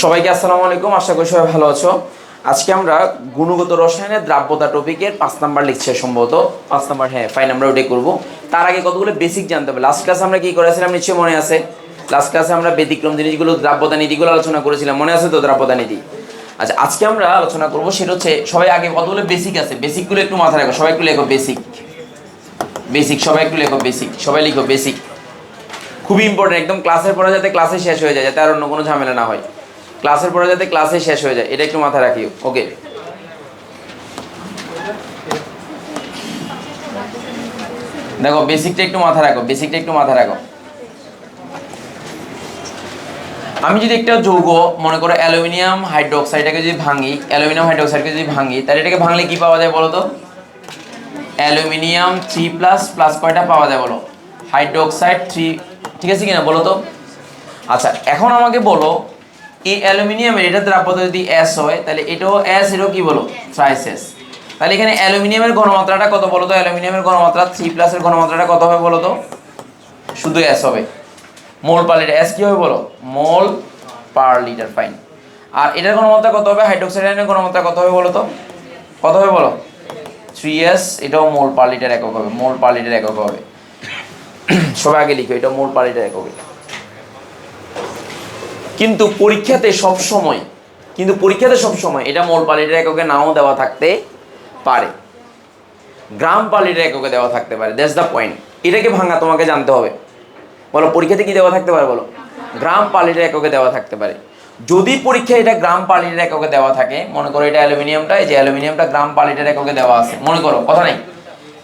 সবাইকে আসসালামু আলাইকুম, আশা করি সবাই ভালো আছো। আজকে আমরা গুণগত রসায়নের দ্রাব্যতা টপিকের 5 নাম্বার লিখছে, সম্ভবত 5 নাম্বার, হ্যাঁ 5 নাম্বার ওটাই করবো। তার আগে কতগুলো বেসিক জানতে হবে। লাস্ট ক্লাসে আমরা কি করেছিলাম নিশ্চয়ই মনে আছে? লাস্ট ক্লাসে আমরা ব্যতিক্রম জিনিসগুলো, দ্রাব্যতা নীতিগুলো আলোচনা করেছিলাম, মনে আছে তো? দ্রাব্যতা নীতি। আচ্ছা, আজকে আমরা আলোচনা করবো সেটা হচ্ছে, সবাই আগে কতগুলো বেসিক আছে, বেসিকগুলো একটু মাথায় রাখো। সবাই একটু লেখো বেসিক, বেসিক সবাই একটু লেখো বেসিক, সবাই লিখো বেসিক। খুবই ইম্পর্টেন্ট, একদম ক্লাসের পরে যাতে ক্লাসে শেষ হয়ে যায়, যাতে আর অন্য কোনো ঝামেলা না হয়। ক্লাসের পরে যাতে ক্লাসে শেষ হয়ে যায়, এটা একটু মাথায় রাখিও। ওকে, দেখো বেসিকটা একটু মাথায় রাখো, বেসিকটা একটু মাথায় রাখো। আমি যদি একটা যৌগ মনে করো অ্যালুমিনিয়াম হাইড্রোক্সাইডটাকে যদি ভাঙি, অ্যালুমিনিয়াম হাইড্রোক্সাইডকে যদি ভাঙি, তাহলে এটাকে ভাঙলে কি পাওয়া যায় বলো তো? অ্যালুমিনিয়াম 3+ প্লাস কয়টা পাওয়া যায় বলো? হাইড্রোক্সাইড 3, ঠিক আছে কিনা বলো তো? আচ্ছা, এখন আমাকে বলো এই অ্যালুমিনিয়ামের এটা দ্রাব্যতা যদি S হয়, তাহলে এটাও S, এটাও কি বলো? Thrice S। তাহলে এখানে অ্যালুমিনিয়ামের ঘনমাত্রাটা কত বলো তো? অ্যালুমিনিয়ামের ঘনমাত্রা 3+ এর ঘনমাত্রাটা কত হবে বলো তো? শুধু S হবে। মোল পার লিটার, S কি হবে বলো? মোল পার লিটার, ফাইন। আর এটার ঘনমাত্রা কত হবে? হাইড্রোক্সাইড আয়নের ঘনমাত্রা কত হবে বলো তো? কত হবে বলো? 3S, এটাও মোল পার লিটার একক হবে, মোল পার লিটার একক হবে। সবাই আগে লিখো, এটা মোল পার লিটার একক। কিন্তু পরীক্ষাতে সব সময় এটা মোল পার লিটার এককে নাও দেওয়া থাকতে পারে, গ্রাম পার লিটার এককে দেওয়া থাকতে পারে। That's the point. এটাকে ভাঙা তোমাকে জানতে হবে। বলো পরীক্ষাতে কি দেওয়া থাকতে পারে বলো? গ্রাম পার লিটার এককে দেওয়া থাকতে পারে। যদি পরীক্ষায় এটা গ্রাম পার লিটার এককে দেওয়া থাকে, মনে করো এটা অ্যালুমিনিয়ামটা, এই যে অ্যালুমিনিয়ামটা গ্রাম পার লিটার এককে দেওয়া আছে, মনে করো, কথা নেই।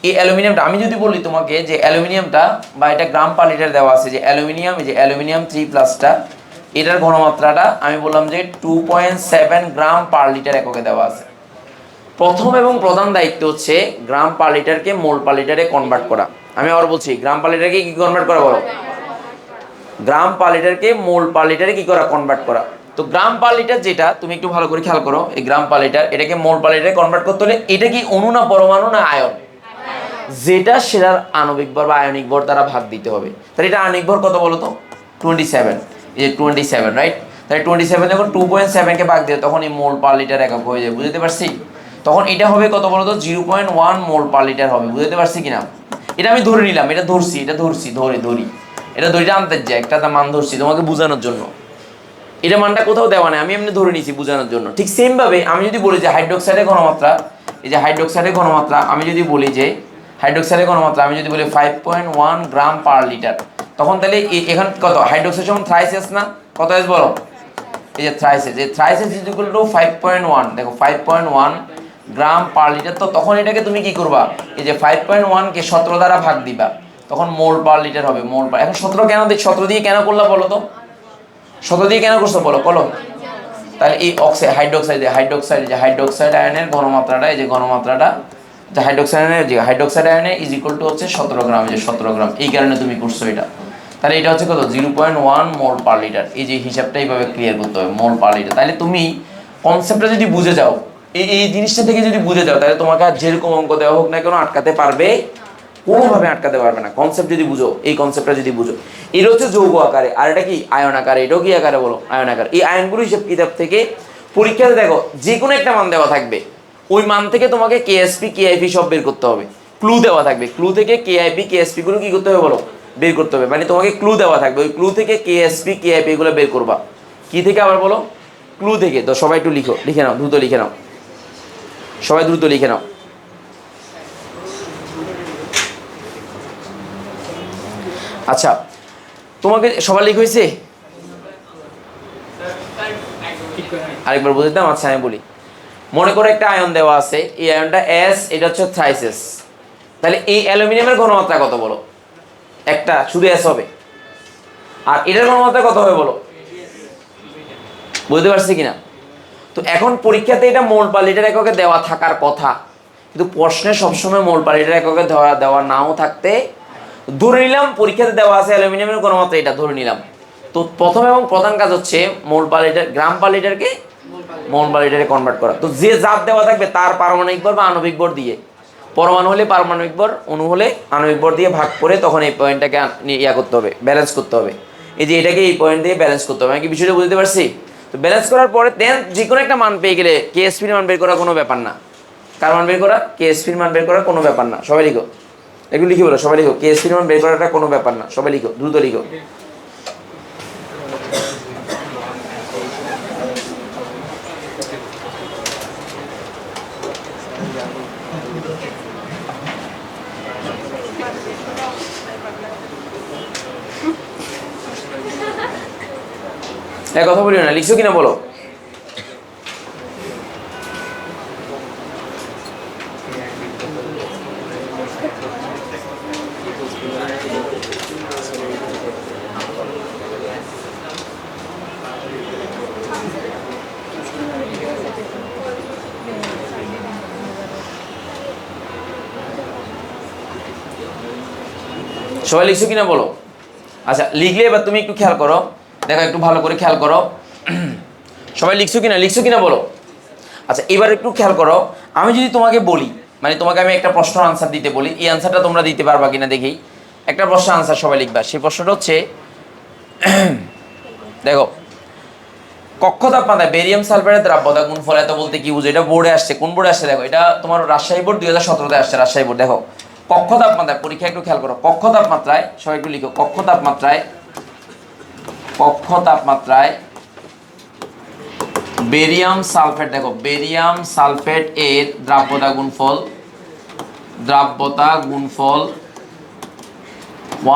এই অ্যালুমিনিয়ামটা আমি যদি বলি তোমাকে যে অ্যালুমিনিয়ামটা, বা এটা গ্রাম পার লিটার দেওয়া আছে, যে অ্যালুমিনিয়াম, এই যে অ্যালুমিনিয়াম 3+টা, এটার ঘনমাত্রাটা আমি বললাম যে 2.7 গ্রাম পার লিটার এককে দেওয়া আছে। প্রথম এবং প্রধান দায়িত্ব হচ্ছে গ্রাম পার লিটারকে মোল পার লিটারে কনভার্ট করা। আমি আবার বলছি, গ্রাম পার লিটারকে কি কনভার্ট করা বলো? গ্রাম পার লিটারকে মোল পার লিটারে কি করা? কনভার্ট করা। তো গ্রাম পার লিটার যেটা, তুমি একটু ভালো করে খেয়াল করো, এই গ্রাম পার লিটার, এটাকে মোল পার লিটারে কনভার্ট করতে হলে এটা কি অণু না পরমাণু না আয়ন? যেটা সেটার আণবিক ভর বা আয়নিক ভর দ্বারা ভাগ দিতে হবে। তাহলে এটা আণবিক ভর কত বলো তো? 27। এই যে 27, রাইট? তাহলে 27 যখন 2.7কে ভাগ দিয়ে, তখন এই মোল পার লিটার একক হয়ে যায়, বুঝতে পারছি? তখন এটা হবে কত বলো তো? 0.1 মোল পার লিটার হবে, বুঝতে পারছি কিনা? এটা আমি ধরে নিলাম, এটা ধরছি, ধরি এটা ধরিটা আনতে যায়, একটা মান ধরছি তোমাকে বোঝানোর জন্য। এটা মানটা কোথাও দেওয়া নেই, আমি এমনি ধরে নিয়েছি বোঝানোর জন্য। ঠিক সেম ভাবে আমি যদি বলি যে হাইড্রোক্সাইডের ঘনমাত্রা, এই যে হাইড্রোক্সাইডের ঘনমাত্রা, আমি যদি বলি যে হাইড্রোক্সাইডের ঘনমাত্রা, আমি যদি বলি 5.1 গ্রাম পার লিটার, তখন তাহলে এখানে কত? হাইড্রোক্সাইড সমান থ্রাইস S না? কত S বলো? এই যে থ্রাইস S, এই thrice S is equal two 5.1, দেখো 5.1 গ্রাম পার লিটার। তো তখন এটাকে তুমি কি করবা? এই যে 5.1 কে 17 দ্বারা ভাগ দিবা, তখন মোল পার লিটার হবে, মোল পার। এখন 17 কেন 17 দিয়ে কেন করলা বলো তো? 17 দিয়ে কেন করছো বলো? তাহলে এই হাইড্রোক্সাইড আয়নের ঘনমাত্রাটা, এই যে ঘনমাত্রাটা, যে হাইড্রোক্সাইড আয়নের ইজ ইকুয়াল টু হচ্ছে 17 গ্রাম, এই যে 17 গ্রাম, এই কারণে তুমি করছো এটা। তাহলে এটা হচ্ছে কত? 0.1 মোল পার লিটার। এই যে হিসাবটা এইভাবে ক্লিয়ার করতে হবে, মোল পার লিটার। তাহলে তুমি কনসেপ্টটা যদি বুঝে যাও, এই জিনিসটা থেকে যদি বুঝে যাও, তাহলে তোমাকে আর যেরকম অঙ্ক দেওয়া হোক না কেন আটকাতে পারবে, কোনোভাবে আটকাতে পারবে না। কনসেপ্ট যদি বুঝো, এই কনসেপ্টটা যদি বুঝো, এটা হচ্ছে যৌগ আকারে, আর এটা কি আয়ন আকারে। এটাও কি আকারে বলো? আয়ন আকার। এই আয়নগুলো হিসেব কিতাব থেকে পরীক্ষাতে দেখো যে কোনো একটা মান দেওয়া থাকবে, ওই মান থেকে তোমাকে কেএসপি কেআইপি সব বের করতে হবে। ক্লু দেওয়া থাকবে, ক্লু থেকে কেআইপি কেএসপি গুলো কি করতে হবে বলো? বের করতে হবে। মানে তোমাকে ক্লু দেওয়া থাকবে, ওই ক্লু থেকে কেএসপি কেআইপি এগুলো বের করবা। কি থেকে আবার বলো? ক্লু থেকে। তো সবাই একটু লিখে নাও, দ্রুত লিখে নাও, সবাই দ্রুত লিখে নাও। আচ্ছা, তোমাকে সবার লিখ হয়েছে? আরেকবার বুঝে দাম। আচ্ছা, আমি বলি, মনে করো একটা আয়ন দেওয়া আছে, এই আয়নটা S, এটা হচ্ছে থ্রাইস S। তাহলে এই অ্যালুমিনিয়ামের ঘনমাত্রা কত বলো? একটা শুধু S হবে। আর এটার ঘনমাত্রা কত হবে বলো? বুঝতে পারছি কিনা? তো এখন পরীক্ষাতে এটা মোল পার লিটার এককে দেওয়া থাকার কথা, কিন্তু প্রশ্নে সবসময় মোল পার লিটার এককে দেওয়া নাও থাকতে, ধরে নিলাম পরীক্ষাতে দেওয়া আছে অ্যালুমিনিয়ামের ঘনমাত্রা, এটা ধরে নিলাম। তো প্রথম এবং প্রধান কাজ হচ্ছে মোল পার লিটার, গ্রাম পার লিটারকে মোল পার লিটারে কনভার্ট করা। তো যে জাত দেওয়া থাকবে তার পারমাণবিক ভর বা আণবিক ভর দিয়ে, পরমাণু হলে পারমাণবিক ভর, অণু হলে আণবিক ভর দিয়ে ভাগ করে, তখন এই পয়েন্টটাকে করতে হবে, ব্যালেন্স করতে হবে। এই যে এটাকে এই পয়েন্ট দিয়ে ব্যালেন্স করতে হবে। আমি কি বিষয়টা বুঝতে পারছি? তো ব্যালেন্স করার পরে দেন যে কোনো একটা মান পেয়ে গেলে কেএসপির মান বের করা কোনো ব্যাপার না। কার মান বের করা? কেএসপির মান বের করা কোনো ব্যাপার না। সবাই লিখো, একটু লিখে বলো, সবাই লিখো, কেএসপির মান বের করাটা কোনো ব্যাপার না। সবাই লিখো, দ্রুত লিখো। কথা বলিও না, লিখছো কিনা বলো। সবাই লিখছো কিনা বলো। আচ্ছা লিখলে এবার তুমি একটু খেয়াল করো, দেখো একটু ভালো করে খেয়াল করো। সবাই লিখছো কিনা বলো। আচ্ছা এবার একটু খেয়াল করো, আমি যদি তোমাকে বলি, মানে তোমাকে আমি একটা প্রশ্নের আনসার দিতে বলি, এই আনসারটা তোমরা দিতে পারবা কিনা দেখি। একটা প্রশ্নের আনসার সবাই লিখবা। সেই প্রশ্নটা হচ্ছে দেখো, কক্ষ তাপমাত্রায় বেরিয়াম সালফারের দ্রাব্যতা গুণফল এত বলতে কি বুঝো? এটা বোর্ডে আসছে। কোন বোর্ডে আসছে দেখো, এটা তোমার রাজশাহী বোর্ড 2017-তে আসছে, রাজশাহী বোর্ড। দেখো কক্ষ তাপমাত্রায়, পরীক্ষা একটু খেয়াল করো, কক্ষ তাপমাত্রায়, সবাই একটু লিখো, কক্ষ তাপমাত্রায় বেরিয়াম সালফেট, দেখো বেরিয়াম সালফেট এর দ্রাব্যতা গুণফল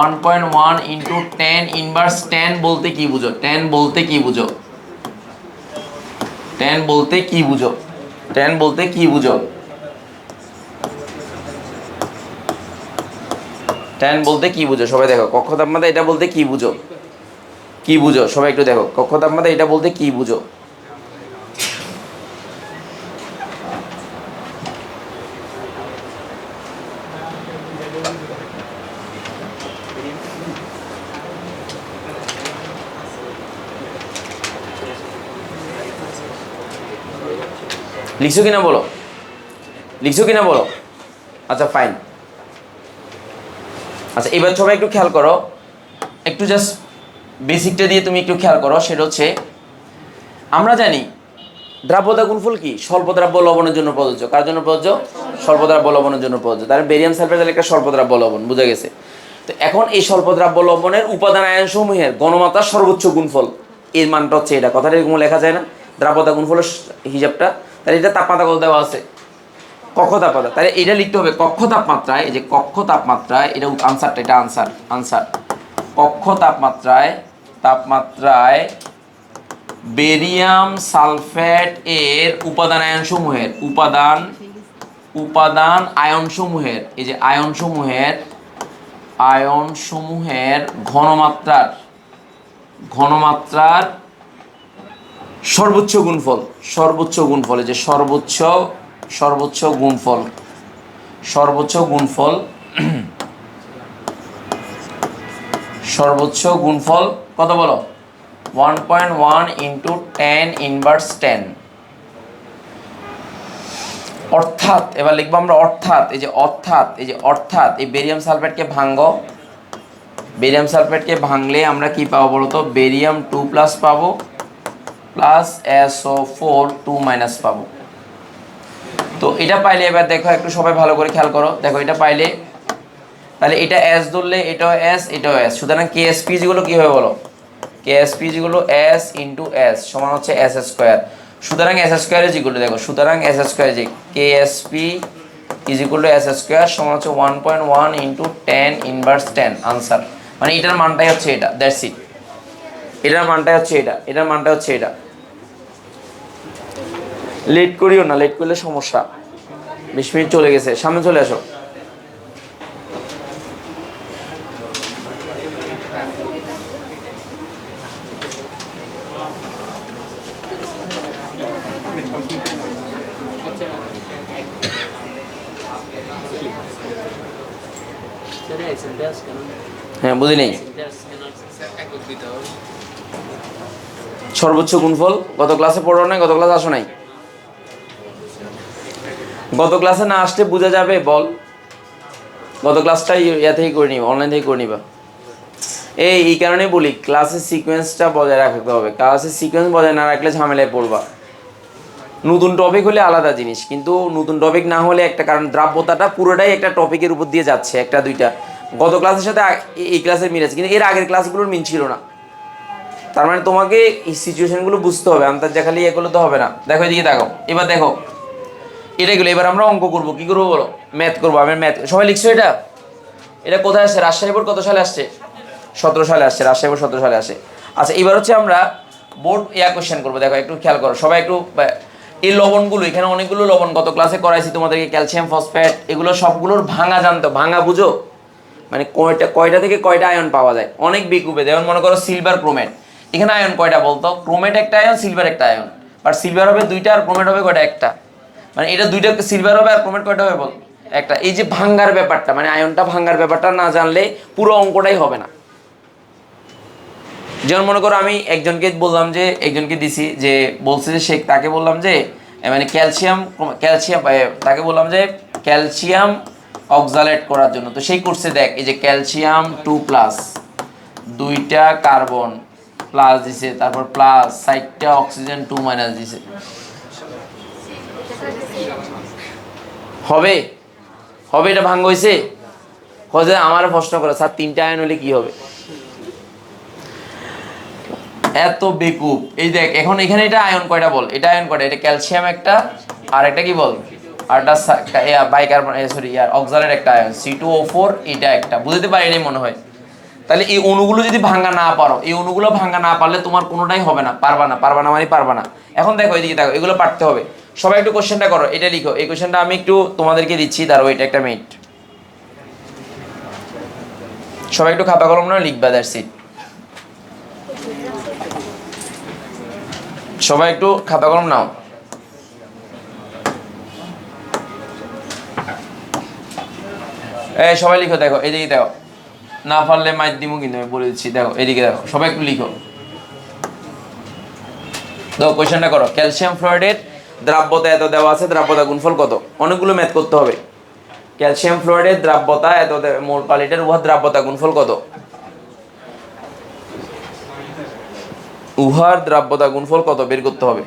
1.1 ইন্টু 10 ইনভার্স 10 বলতে কি বুঝো? 10 বলতে কি বুঝো? 10 বলতে কি বুঝো? 10 বলতে কি বুঝো? 10 বলতে কি বুঝো? সবাই দেখো, কক্ষ তাপমাত্রা এটা বলতে কি বুঝো? কি বুঝো? সবাই একটু দেখো, কক্ষ তাপমাত্রা এটা বলতে কি বুঝো? লিখছো কিনা বলো, লিখছো কিনা বলো। আচ্ছা ফাইন। আচ্ছা এবার সবাই একটু খেয়াল করো, একটু জাস্ট বেসিকটা দিয়ে তুমি একটু খেয়াল করো। সেটা হচ্ছে, আমরা জানি দ্রাব্যতা গুণফল কি? স্বল্পদ্রাব্য লবণের জন্য প্রযোজ্য। কার জন্য প্রযোজ্য? স্বল্পদ্রাব্য লবণের জন্য প্রযোজ্য। তার বেরিয়াম সালফেট একটা স্বল্পদ্রাব্য লবণ, বুঝা গেছে। তো এখন এই স্বল্পদ্রাব্য লবণের উপাদান আয়ন সমূহের গণমাত্রার সর্বোচ্চ গুণফল, এর মানটা হচ্ছে এটা। কথাটা এরকম লেখা যায় না, দ্রাব্যতা গুণফলের হিসাবটা। তাহলে এটা তাপমাত্রা কত দেওয়া আছে? কক্ষ তাপমাত্রা। তাহলে এটা লিখতে হবে কক্ষ তাপমাত্রায়, এই যে কক্ষ তাপমাত্রায়, এটা আনসারটা, এটা আনসার কক্ষ তাপমাত্রায় বেরিয়াম সালফেট এর উপাদান আয়নসমূহের এই যে আয়নসমূহের ঘনমাত্রার সর্বোচ্চ গুণফল এই যে সর্বোচ্চ গুণফল কত বলো? 1.1 ইন্টু 10 ইনভার্স 10। অর্থাৎ এবার লিখবো আমরা অর্থাৎ এই বেরিয়াম সালফেটকে ভাঙলে আমরা কি পাবো বলো তো? বেরিয়াম 2+ পাবো প্লাস SO4 2- পাবো। তো এটা পাইলে এবার দেখো একটু সবাই ভালো করে খেয়াল করো, দেখো এটা পাইলে, তাহলে এটা S ধরলে এটাও S এটাও S, সুতরাং KSP যেগুলো কি হবে বলো? KSP যেগুলো S ইন্টু S সমান হচ্ছে S²। সুতরাং S² যেগুলো দেখো, সুতরাং S² যে KSP is equal two S² সমান হচ্ছে 1.1 ইন্টু 10 ইনভার্স 10 আনসার। মানে এটার মানটাই হচ্ছে এটা, দ্যাটস ইট। এটার মানটাই হচ্ছে এটা। লেট করিও না, লেট করলে সমস্যা। 20 মিনিট চলে গেছে, সামনে চলে আসো। হ্যাঁ বুঝি নেই। সর্বোচ্চ গুণফল গত ক্লাসে পড়ো নাই? গত ক্লাসে আসো নাই? গত ক্লাসে না আসলে বোঝা যাবে বল? গত ক্লাসটাই ইয়া থেকে করে নিবা, অনলাইন থেকে করে নিবা। এই কারণেই বলি ক্লাসের সিকোয়েন্সটা বজায় রাখতে হবে, ক্লাসের সিকোয়েন্স বজায় না রাখলে ঝামেলায় পড়বা। নতুন টপিক হলে আলাদা জিনিস, কিন্তু নতুন টপিক না হলে একটা, কারণ দ্রাব্যতাটা পুরোটাই একটা টপিকের উপর দিয়ে যাচ্ছে, একটা দুইটা গত ক্লাসের সাথে এই ক্লাসের মিল আছে, কিন্তু এর আগের ক্লাসগুলোর মিল ছিল না। তার মানে তোমাকে এই সিচুয়েশনগুলো বুঝতে হবে, আন্তর্জা খালি এগুলো তো হবে না। দেখো এদিকে দেখো, এবার দেখো এটাগুলো, এবার আমরা অঙ্ক করবো, কী করবো বলো? ম্যাথ করবো। আমি ম্যাথ, সবাই লিখছো এটা? এটা কোথায় আসছে? রাজশাহী বোর্ড কত সালে আসছে? 17 সালে আসছে, রাজশাহী বোর্ড 17 সালে আসে। আচ্ছা এবার হচ্ছে আমরা বোর্ড কোয়েশ্চেন করবো। দেখো একটু খেয়াল করো সবাই একটু, এই লবণগুলো, এখানে অনেকগুলো লবণ গত ক্লাসে করাইছি তোমাদেরকে, ক্যালসিয়াম ফসফেট, এগুলো সবগুলোর ভাঙা জানতো, ভাঙা বুঝো, মানে কয়টা থেকে কয়টা আয়ন পাওয়া যায়। অনেক বিকুবে, যেমন মনে করো সিলভার ক্রোমেট, এখানে আয়ন কয়টা বলতো? ক্রোমেট একটা আয়ন, সিলভার একটা আয়ন, বাট সিলভার হবে দুইটা আর ক্রোমেট হবে কয়টা? একটা। মানে এটা দুইটা সিলভার হবে আর ক্রোমেট কয়টা হবে বল? একটা। এই যে ভাঙ্গার ব্যাপারটা, মানে আয়নটা ভাঙ্গার ব্যাপারটা না জানলে পুরো অঙ্কটাই হবে না। যেমন মনে করো আমি একজনকে বললাম যে, একজনকে দিছি যে বলছে যে শেখ, তাকে বললাম যে মানে ক্যালসিয়াম তাকে বললাম যে ক্যালসিয়াম অক্সালেট করার জন্য, তো সেই করছে দেখ, এই যে ক্যালসিয়াম 2+, দুইটা কার্বন প্লাস দিছে, তারপর প্লাস 4টা অক্সিজেন 2- দিছে। হবে হবে এটা ভাঙ্গ হয়েছে? হয়ে আমার প্রশ্ন করে স্যার 3টা আয়ন হলে কি হবে? এত বেকুব। এই দেখ এখন এখানে এটা আয়ন কয়টা বল? এটা আয়ন কয়টা? এটা ক্যালসিয়াম একটা, আর একটা কি বল, আরটা বাইকার্বন, সরি অক্সালেট একটা আয়ন C2O4, এটা একটা। বুঝতে পারিনি মনে হয়। তাহলে এই অণুগুলো যদি ভাঙা না পারো, এই অণুগুলো ভাঙা না পারলে তোমার কোনোটাই হবে না, পারবা না, পারবা না মানে পারবা না। এখন দেখো এদিকে দেখো, এগুলো পারতে হবে। সবাই একটু কোশ্চেনটা করো, এটা লিখো। এই কোশ্চেনটা আমি একটু তোমাদেরকে দিচ্ছি, দাঁড়ো এটা একটা মিনিট। সবাই একটু খাতা কলম না লিখবা, দ্যাটস ইট। সবাই একটু খাতা কলম নাও। এই সবাই লিখো। দেখো এদিকে দেখো, না পারলে মাইর দিমু কিন্তু, আমি বলে দিচ্ছি। দেখো এদিকে দেখো, সবাই একটু লিখো। দেখো কোয়েশ্চেনটা করো, ক্যালসিয়াম ফ্লোরাইডের দ্রাব্যতা এত দেওয়া আছে, দ্রাব্যতা গুণফল কত? অনেকগুলো ম্যাথ করতে হবে। ক্যালসিয়াম ফ্লোরাইডের দ্রাব্যতা এত, মোল পার লিটার, উহার দ্রাব্যতা গুণফল কত? উহার দ্রাব্যতা গুণফল কত বের করতে হবে।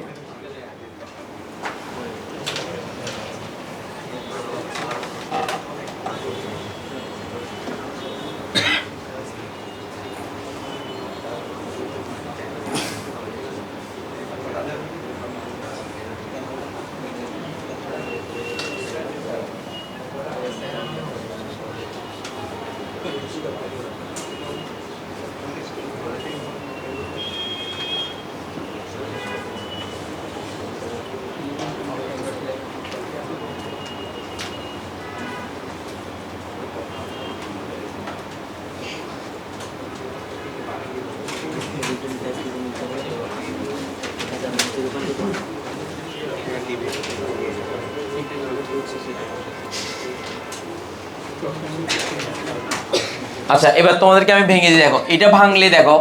আচ্ছা এবার তোমাদেরকে আমি ভেঙে দিই। দেখো এটা ভাঙলে দেখো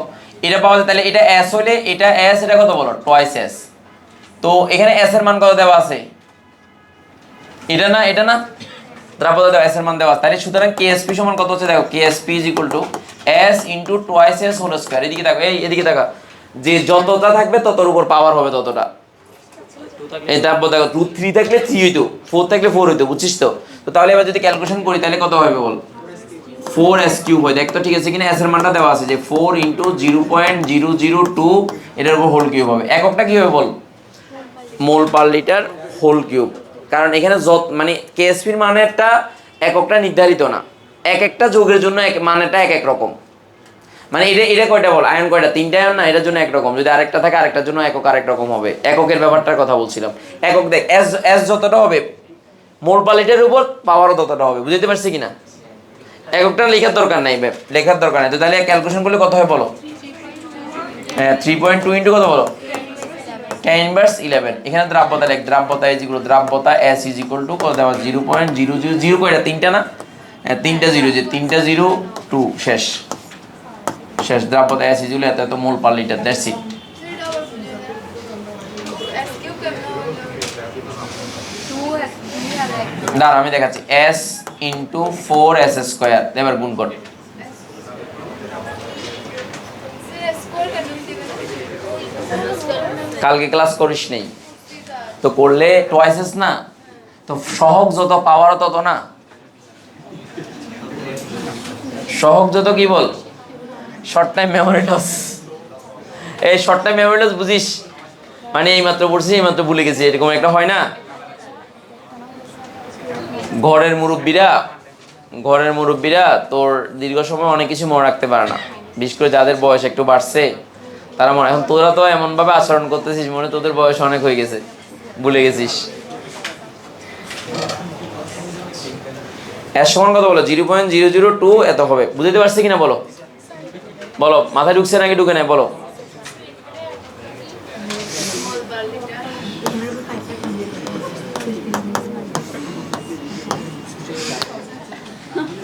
এটা পাওয়া যায়, তাহলে এটা S হলে এটা S, এটা কত বলো? Twice S। তো এখানে S এর মান কত দেওয়া আছে? এটা না, এটা না, দ্রাব্যতা দেওয়া S এর মান দেওয়া আছে। তাহলে সুতরাং KSP সমান কত হচ্ছে? দেখো KSP S × twice S whole square. এদিকে দেখো, এদিকে দেখো, যে যতটা থাকবে ততর উপর পাওয়ার হবে ততটা। এই দ্রাব্যতা দেখো 2 3 থাকলে 3 হইতো, 4 থাকলে 4 হইতো, বুঝছিস তো? তো তাহলে এবার যদি ক্যালকুলেশন করি তাহলে কত হবে বল? 4s³ হয়। দেখ তো ঠিক আছে কিনা, s এর মানটা দেওয়া আছে যে 4 × 0.002, এটার উপর হোল কিউব হবে। এককটা কি হবে বল? মোল পার লিটার হোল কিউব। কারণ এখানে মানে KSP এর মানেরটা এককটা নির্ধারিত না, এক একটা যোগের জন্য মানেরটা এক এক রকম। মানে এটা কয়টা বল? আয়ন কয়টা? 3টা আয়ন না, এটার জন্য একরকম। যদি আরেকটা থাকে আরেকটার জন্য একক আরেক রকম হবে। এককের ব্যাপারটার কথা বলছিলাম। একক দেখ, s যতটা হবে মোল পার লিটারের উপর পাওয়ারও ততটা হবে। বুঝতে পারছি কিনা? এককটা লেখার দরকার নাই, লেখার দরকার নাই। তো তাহলে ক্যালকুলেশন করলে কত হয় বলো? হ্যাঁ 3.2 × কত বলো? tan inverse 11। এখানে দ্রাব্যতা লেখ, দ্রাব্যতা দ্রাব্যতা S = কত দেওয়া? 0.000 কয়টা? 3টা না? হ্যাঁ 3টা 0, যে 3টা 0 2 শেষ। দ্রাব্যতা S এত মোল পার লিটার, দ্যাটস ইট। দাঁড়া আমি দেখাচ্ছি। S × 4s², এবার গুণ কর। কালকে ক্লাস করিস নেই তো, করলে টোয়াইসেস না তো, সহগ যত পাওয়ারও তত না, সহগ যত কি বল, শর্ট টাইম মেমোরি লস। এই শর্ট টাইম মেমোরি লস বুঝিস, মানে এইমাত্র পড়ছি এইমাত্র ভুলে গেছি, এরকম একটা হয় না। ঘরের মুরব্বীরা তোর দীর্ঘ সময় অনেক কিছু মনে রাখতে পারে না, বিশেষ করে যাদের বয়স একটু বাড়ছে তারা মনে, এখন তোরা তো এমনভাবে আচরণ করতেছিস মনে তোদের বয়স অনেক হয়ে গেছে, ভুলে গেছিস। এর সমান কত বলো? 0.002 এত হবে, বুঝতে পারছি কিনা বলো, বলো মাথায় ঢুকছে নাকি ঢুকে নাই বলো।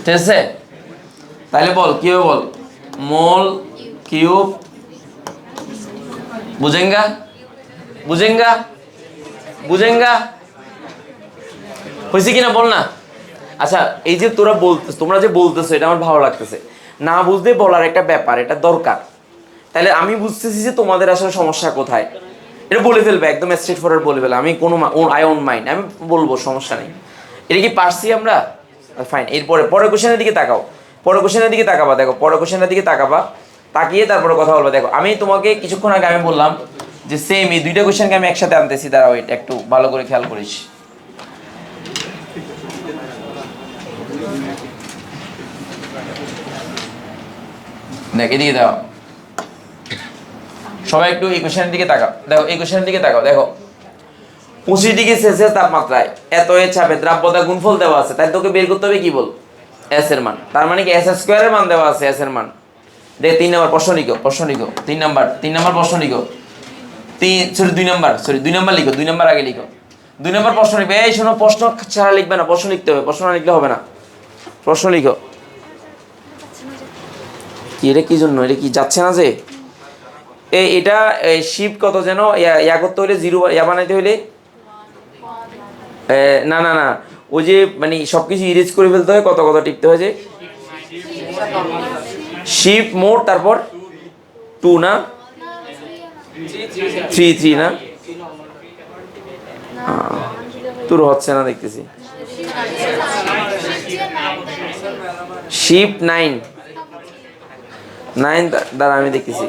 ঠিক আছে, তাহলে বল কি হবে, বল মোল কিউব বুঝেঙ্গা বুঝেঙ্গা বুঝেঙ্গা, হয়েছে কিনা বল না। আচ্ছা এই যে তোমরা যে বলতেছো এটা আমার ভালো লাগতেছে, না বুঝতে বলার একটা ব্যাপার, এটা দরকার। তাহলে আমি বুঝতেছি যে তোমাদের আসলে সমস্যা কোথায়, এটা বলে ফেলবে একদম স্ট্রেট ফরওয়ার্ড বলে ফেলবে, আমি কোনো আই ওন্ট মাইন্ড, আমি বলবো সমস্যা নেই। এটা কি পারছি আমরা? ফাইন। এরপরে পরের কোশ্চেনের দিকে তাকাও, পরের কোশ্চেনের দিকে তাকাবা, দেখো পরের কোশ্চেনের দিকে তাকাবা, তাকিয়ে তারপরে কথা বলবো। দেখো আমি তোমাকে কিছুক্ষণ আগে আমি বললাম যে সেম এই দুইটা কোশ্চেনকে আমি একসাথে আনতেছি, দাঁড়াও এটা একটু ভালো করে খেয়াল করিস। দেখ এদিকে দাও, সবাই একটু এই কোশ্চেনের দিকে তাকাও, দেখো এই কোশ্চেনের দিকে তাকাও, দেখো 25 ডিগ্রি সেলসিয়াস তাপমাত্রায় এত এর চাপে দ্রাব্যতা গুণফল দেওয়া আছে, তাই তোকে বের করতে হবে কি বল, এস এর মান। তার মানে কি এস স্কয়ারের মান দেওয়া আছে, এস এর মান। দেখ 3 নম্বর প্রশ্ন লিখো, 3 নম্বর প্রশ্ন লিখো, 2 নম্বর লিখো, 2 নম্বর আগে লিখো, 2 নম্বর প্রশ্ন লিখবে। এই শোনো, প্রশ্ন ছাড়া লিখবে না, প্রশ্ন লিখতে হবে, প্রশ্ন না লিখলে হবে না, প্রশ্ন লিখো। কি এটা কি জন্য, এটা কি যাচ্ছে না যে এটা শিফট কত যেন ইয়া করতে হলে, জিরো ইয়া বানাইতে হলে, না না না ওই যে মানে সব কিছু ইরেজ করে ফেলতে হয়, কত কত টিপতে হয় যে শিফট মোড তারপর 2 না 3 না, তোর হচ্ছে না দেখতেছি, শিফট 9 দ্বারা আমি দেখতেছি,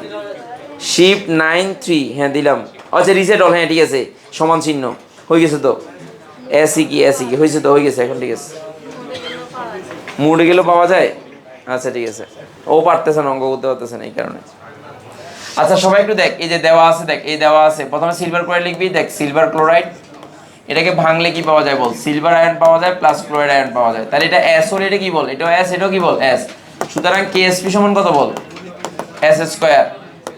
শিফট 9 3, হ্যাঁ দিলাম। আচ্ছা রিসেট অল, হ্যাঁ ঠিক আছে, সমান চিহ্ন হয়ে গেছে তো, এসি কি হয়েছে তো, হয়ে গেছে এখন, ঠিক আছে। মুড়ে গেলেও পাওয়া যায়, আচ্ছা ঠিক আছে। ও পারতেছে না, অঙ্ক করতে পারতেছে না এই কারণে। আচ্ছা সবাই একটু দেখ, এই যে দেওয়া আছে, দেখ এই দেওয়া আছে, প্রথমে সিলভার ক্লোরাইড লিখবি, দেখ সিলভার ক্লোরাইড, এটাকে ভাঙলে কি পাওয়া যায় বল, সিলভার আয়ন পাওয়া যায় প্লাস ক্লোরাইড আয়ন পাওয়া যায়, তাহলে এটা এস হলে এটা কি বল, এটাও এস, এটাও কি বল এস। সুতরাং কেএসপি সমান কত বল, এস স্কয়ার।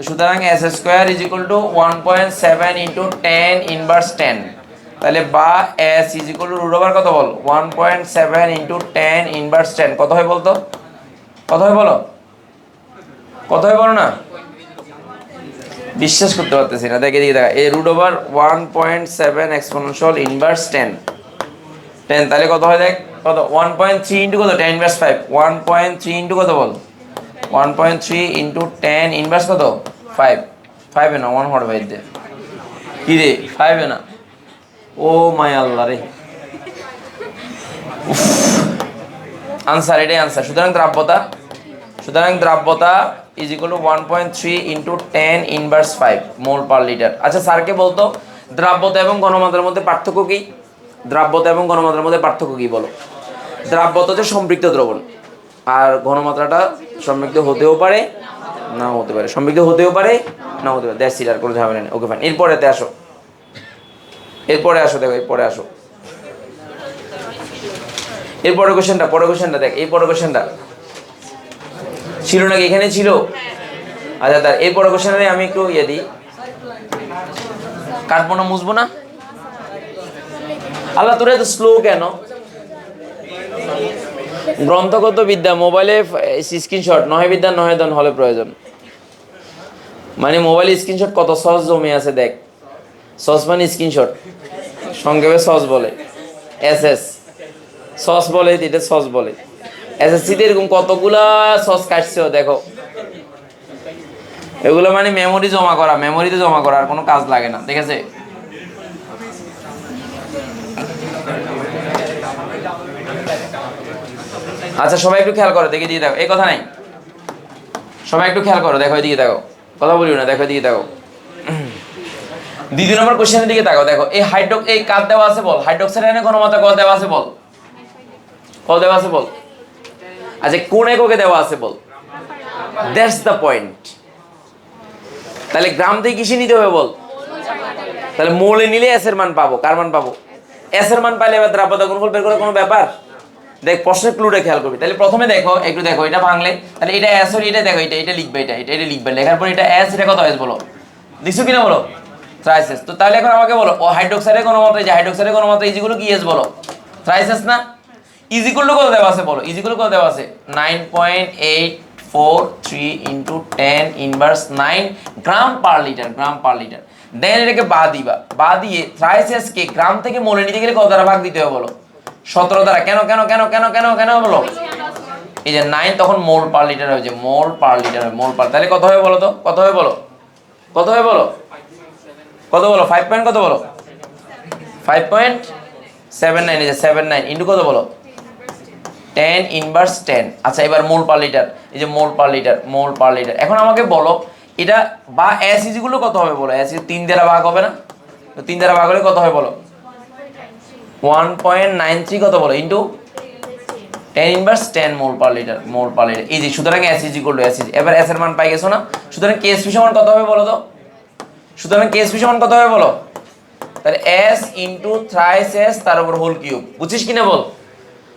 সুতরাং S square is equal to 1.7 into 10 inverse 10, তাহলে বা S is equal to root over কত বল, 1.7 ইন্টু 10 ইনভার্স 10, কত হয় বলতো, কত হয় বলো, কত হয় বলো না, বিশ্বাস করতে পারতেছি না। দেখে দিকে দেখা, এই রুট ওভার 1.7 এক্সপোনেনশিয়াল ইনভার্স 10, তাহলে কত হয় দেখ, কত 1.3 ইন্টু কত 10 ইনভার্স 5, 1.3 ইন্টু কত বল, 1.3 ইন্টু 10 ইনভার্স কত 5 এ না 1 হট বাইর দে কি রে, 5 এ না, ও মাই আল্লাহ রে, আনসার এটাই আনসার। সুতরাং দ্রাব্যতা is equal to 1.3 into 10 inverse 5 mole per litre. আচ্ছা স্যারকে বলতো দ্রাব্যতা এবং ঘনমাত্রার মধ্যে পার্থক্য কি, দ্রাব্যতা এবং ঘনমাত্রার মধ্যে পার্থক্য কি বলো। দ্রাব্যতা হচ্ছে সম্পৃক্ত দ্রবণ, আর ঘনমাত্রাটা সম্পৃক্ত হতেও পারে না হতে পারে, সম্পৃক্ত হতেও পারে না হতে পারে, দ্যাটস ইট, আর কোনো ঝামেলা নেই। ওকে ফাইন, এরপরেতে আসো, এরপরে আসো, দেখো এরপরে আসো, এরপরের কোশ্চেনটা দেখ, এই পরের কোশ্চেনটা ছিল নাকি, এখানে ছিল। আচ্ছা তার এরপরের কোশ্চেনে আমি একটু ইয়ে দিই, কাটবো না মুছবো না, আল্লাহ তোরা এত স্লো কেন। গ্রন্থগত বিদ্যা মোবাইলে স্ক্রিনশট নয় বিদ্যা নয় ধন হলে প্রয়োজন, মানে মোবাইলে স্ক্রিনশট কত সস জমে আছে দেখ, সস মানে স্ক্রিনশট, সংক্ষেপে সস বলে, এসএস সস বলে, এটা সস বলে। এসএসসিতে এরকম কতগুলা সস কাটছে দেখো, এগুলো মানে মেমোরি জমা করা, মেমোরিতে জমা করা, আর কোনো কাজ লাগে না, ঠিক আছে? আচ্ছা সবাই একটু খেয়াল করো, দেখে দিয়ে দেখো, এই কথা নাই, সবাই একটু খেয়াল করো, দেখো এদিকে দেখো, কথা বলিও না, দেখো এদিকে দেখো। দ্বিতীয় নম্বর কোশ্চেনের দিকে তাকাও, দেখো এই এই কাজ দেওয়া আছে বল, হাইড্রোক্সাইড আয়নে ঘনমাত্রা কত দেওয়া আছে বল, কত দেওয়া আছে বল। আচ্ছা কোন এককে দেওয়া আছে বল, দ্যাটস দ্য পয়েন্ট। তাহলে গ্রাম থেকে কিসে নিতে হবে বল, তাহলে মোলে নিলে এস এর মান পাবো, কার মান পাবো, এস এর মান পাইলে এবার দ্রাব্যতা গুণফল বের করার কোনো ব্যাপার। দেখ প্রশ্নের ক্লুটা খেয়াল করবি, তাহলে প্রথমে দেখো একটু, দেখো এটা ভাঙলে, তাহলে এটা এস এর, এটা দেখো এটা লিখবে, এটা লিখবে, লেখার পর এটা এস, এটা কত এস বলো, দেখছো কিনা বলো, থ্রাইসেস। তো তাহলে এখন আমাকে বলো ও হাইড্রোক্সাইডের ঘনমাত্রা, যে হাইড্রোক্সাইডের ঘনমাত্রা ইজিগুলো কি এস বলো, থ্রাইসেস না, ইজিকুল কত দেওয়া আছে বলো, ইজিকুল কত দেওয়া আছে 9.843 ইন্টু 10 ইনভার্স 9 গ্রাম পার লিটার, গ্রাম পার লিটার। দেন এটাকে বা দিয়ে থ্রাইসেস কে গ্রাম থেকে মোলে নিতে গেলে কত দ্বারা ভাগ দিতে হবে বলো, 17 দ্বারা। কেন কেন কেন কেন কেন কেন বলো, এই যে 9 তখন মোল পার লিটার হয়েছে, মোল পার লিটার, মোল পার, তাহলে কত হবে বলো তো, কত হবে বলো, কত হবে বলো, কত বলো, 5 পয়েন্ট কত বলো, 5.79, এই যে 79 ইন্টু কত বলো 10 ইনভার্স 10। আচ্ছা এবার মোল পার লিটার, এই যে মোল পার লিটার, মোল পার লিটার। এখন আমাকে বলো এটা বা অ্যাসিড গুলো কত হবে বলো, অ্যাসিড 3 দ্বারা ভাগ হবে না, তো 3 দ্বারা ভাগ হলে কত হয় বলো, 1.93 কত বলো ইন্টু 10 ইনভার্স 10 মোল পার লিটার, মোল পার লিটার। এই যে সুতরাং অ্যাসিড ইকুয়াল টু অ্যাসিড। এবার এস এর মান পাই গেছো না, সুতরাং কেএসপি সমান কত হবে বলো তো, সুতরাং কেএসপি সমান কত হবে বলো, তাহলে এস ইন্টু থ্রাইস এস তার উপর হোল কিউব, বুঝছিস কিনা বল।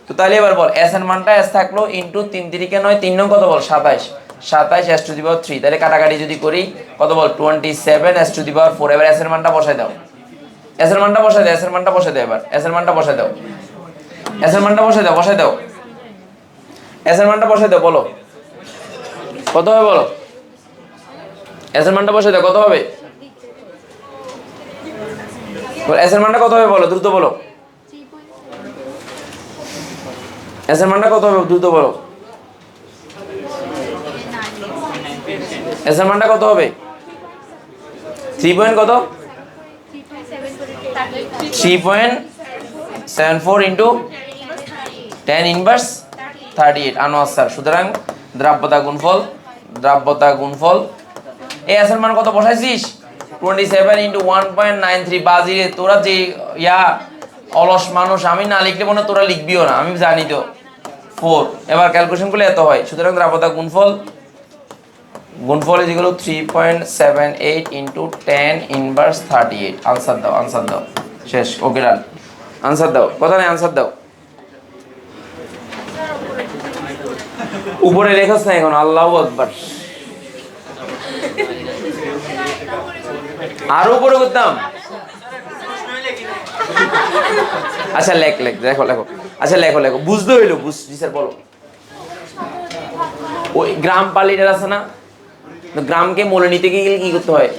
তো তাহলে এবার বল এস এর মানটা এস থাকলো ইন্টু 3 3 9 3 9 কত বল 27, 27 এস টু দি পাওয়ার 3, তাহলে কাটাকাটি যদি করি কত বল 27 এস টু দি পাওয়ার 4। এবার এস এর মানটা বসাই দাও, এস এর মানটা বসাই দাও, এস এর মানটা বসাই দাও, এবার এস এর মানটা বসাই দাও, এস এর মানটা বসাই দাও, বসাই দাও, এস এর মানটা বসাই দাও, বলো কত হবে বলো, এস এর মানটা বসাই দাও, কত হবে এস এর মানটা কত হবে বলো, দ্রুত বলো, এস এর মানটা কত হবে দ্রুত বলো, এস এর মানটা কত হবে 3 পয়েন্ট কত 3.74 ইন্টু 10 ইনভার্স 38 আনোয়ার স্যার। সুতরাং দ্রাব্যতা গুণফল, দ্রাব্যতা গুণফল, এই এস এর মান কত বসাইছিস 27 ইন্টু 1.93। বাজিরে তোরা যে ইয়া অলস মানুষ, আমি না লিখলে মনে তোরা লিখবিও না, আমি জানি তো 4। এবার ক্যালকুলেশন করলে এত হয়। সুতরাং দ্রাব্যতা গুণফল, গুণফল is equal two 3.78 into 10 inverse 38। Answer দাও, আনসার দাও, শেষ, ওকে ডান, আনসার দাও, কথা নেই, আনসার দাও। উপরে লেখাস না এখন, আল্লাহু আকবার, আরো উপরে করতাম। আচ্ছা লেখ লেখ, দেখো লেখো, আচ্ছা লেখো লেখো, বুঝতে হইলো, বুঝছি স্যার বলো। ওই গ্রাম পার লিটার আছে না, তো গ্রামকে মোলে নিতে গেলে কি করতে হয়,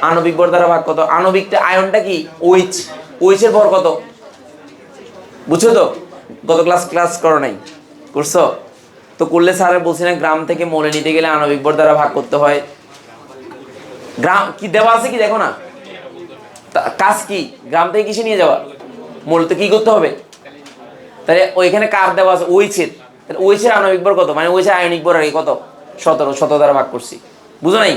আণবিক ভর দ্বারা ভাগ কত, আণবিকটা আয়নটা কি ওইচ, ওইচের ভর কত বুঝছো তো, গত ক্লাস করো নাই, করছো তো, করলে স্যার বলছি না গ্রাম থেকে মোলে নিতে গেলে আণবিক ভর দ্বারা ভাগ করতে হয়। গ্রাম কি দেওয়া আছে কি দেখো না, কাজ কি গ্রাম থেকে কিসে নিয়ে যাওয়া, মোলে তো কি করতে হবে, তাহলে ওইখানে কার দেওয়া আছে ওইচের, তাহলে ওইচের আণবিক ভর কত, মানে ওইচের আয়নিক ভর আর কত 17 দ্বারা ভাগ করছি, বুঝো নাই।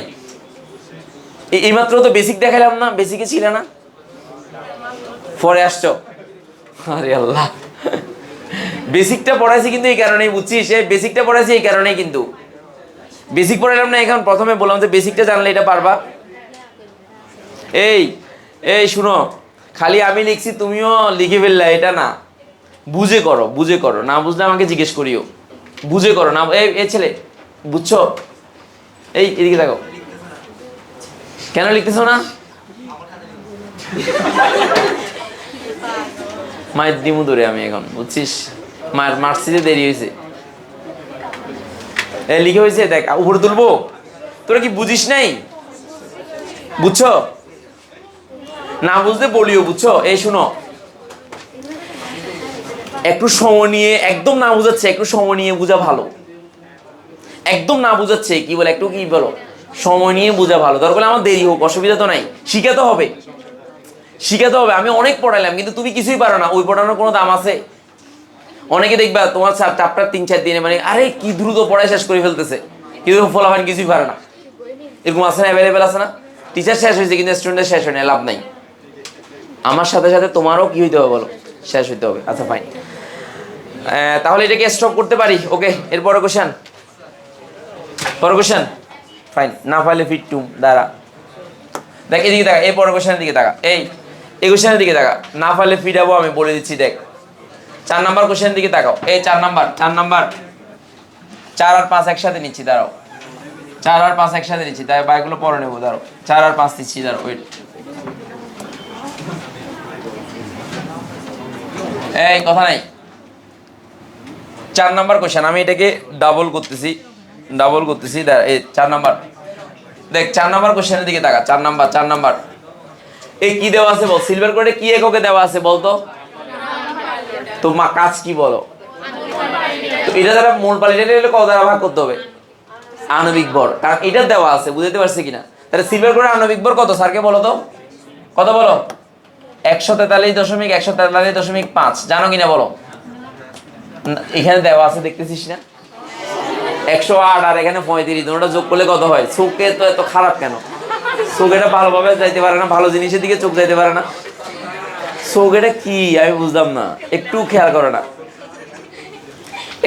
এইমাত্র তো বেসিক দেখালাম না, বেসিকে ছিল না, পরে আসছো, আরে আল্লাহ, বেসিকটা পড়াইছি কিন্তু এই কারণেই, বুঝছিস, এই বেসিকটা পড়াইছি এই কারণেই, কিন্তু বেসিক পড়াইলাম না এখন, প্রথমে বললাম যে বেসিকটা জানলে এটা পারবা। এই এই শুনো, খালি আমি লিখছি তুমিও লিখে ফেললা এটা না, বুঝে করো, বুঝে করো, না বুঝলে আমাকে জিজ্ঞেস করিও, বুঝে করো না। এই ছেলে বুঝছো, এই এদিকে দেখো, কেন লিখতেছো না, মায়ের দিমু ধরে আমি এখন, বুঝছিস, মায়ের মার্কশিটে দেরি হয়েছে, লিখে হয়েছে দেখ, উপরে তুলবো, তোরা কি বুঝিস নাই, বুঝছো, না বুঝতে বলিও, বুঝছো। এই শুনো, একটু সময় নিয়ে, একদম না বুঝাচ্ছে একটু সময় নিয়ে বুঝা ভালো, একদম না বুঝাচ্ছে কি বলে একটু কি বলো সময় নিয়ে বোঝা ভালো, দরকার হলে আমার দেরি হোক, অসুবিধা তো নাই, শিখাতে হবে, শিখাতে হবে। আমি অনেক পড়াইলাম কিন্তু তুমি কিছুই পারো না, ওই পড়ানোর কোনো দাম আছে? অনেকে দেখবা তোমার চ্যাপ্টার 3-4 দিনে মানে আরে কি দ্রুত পড়ায় শেষ করে ফেলতেছে, কিন্তু ফলাফল কিছুই পারে না। এরকম আছে না, অ্যাভেলেবেল আছে না? টিচার শেষ হয়েছে কিন্তু স্টুডেন্টের শেষ হয় না, লাভ নাই। আমার সাথে সাথে তোমারও কি হইতে হবে বলো, শেষ হইতে হবে। আচ্ছা ফাইন, তাহলে এটাকে স্টপ করতে পারি। ওকে, এরপরে কোশ্চেন, পরের কোশ্চেন। ফাইন, না পারলে ফিট টু দাঁড়া, দেখ এদিকে তাকা, এই পরের কোশ্চেনের দিকে তাকা, এই কোশ্চেনের দিকে তাকা, না পারলে ফিট হবো আমি বলে দিচ্ছি। দেখ 4 নাম্বার কোশ্চেনের দিকে তাকাও, এই 4 নাম্বার 4 আর 5 একসাথে নিচ্ছি, দাঁড়াও। 4 আর 5 একসাথে নিচ্ছি, তাই বাইকগুলো পরে নেবো, দাঁড়াও। 4 আর 5 নিচ্ছি, দাঁড়াও, ওয়েট। এই কথা নাই, 4 নাম্বার কোশ্চেন, আমি এটাকে ডাবল করতেছি। এই 4 নাম্বার, দেখ 4 নাম্বার কোশ্চেনের দিকে তাকা, 4 নাম্বার। এই কি দেওয়া আছে বল, সিলভার কোডে কি এককে দেওয়া আছে বলতো? তোমার কাজ কি বলো? তো এটা দ্বারা মোল পালিটা কত দ্বারা ভাগ করতে হবে? আণবিক ভর, কারণ এটা দেওয়া আছে, বুঝতে পারছি কিনা? তাহলে সিলভার কোডের আণবিক ভর কত স্যারকে বলো তো, কত বলো? 143.5 জানো কিনা বলো? এখানে দেওয়া আছে দেখতেছিস না, 108 আর এখানে 35, দুটোটা যোগ করলে কত হয়? চোখে তো এত খারাপ কেন? চোখ এটা ভালোভাবে যাইতে পারে না, ভালো জিনিসের দিকে চোখ যাইতে পারে না, চোখ এটা কি আমি বুঝলাম না, একটু খেয়াল করে না,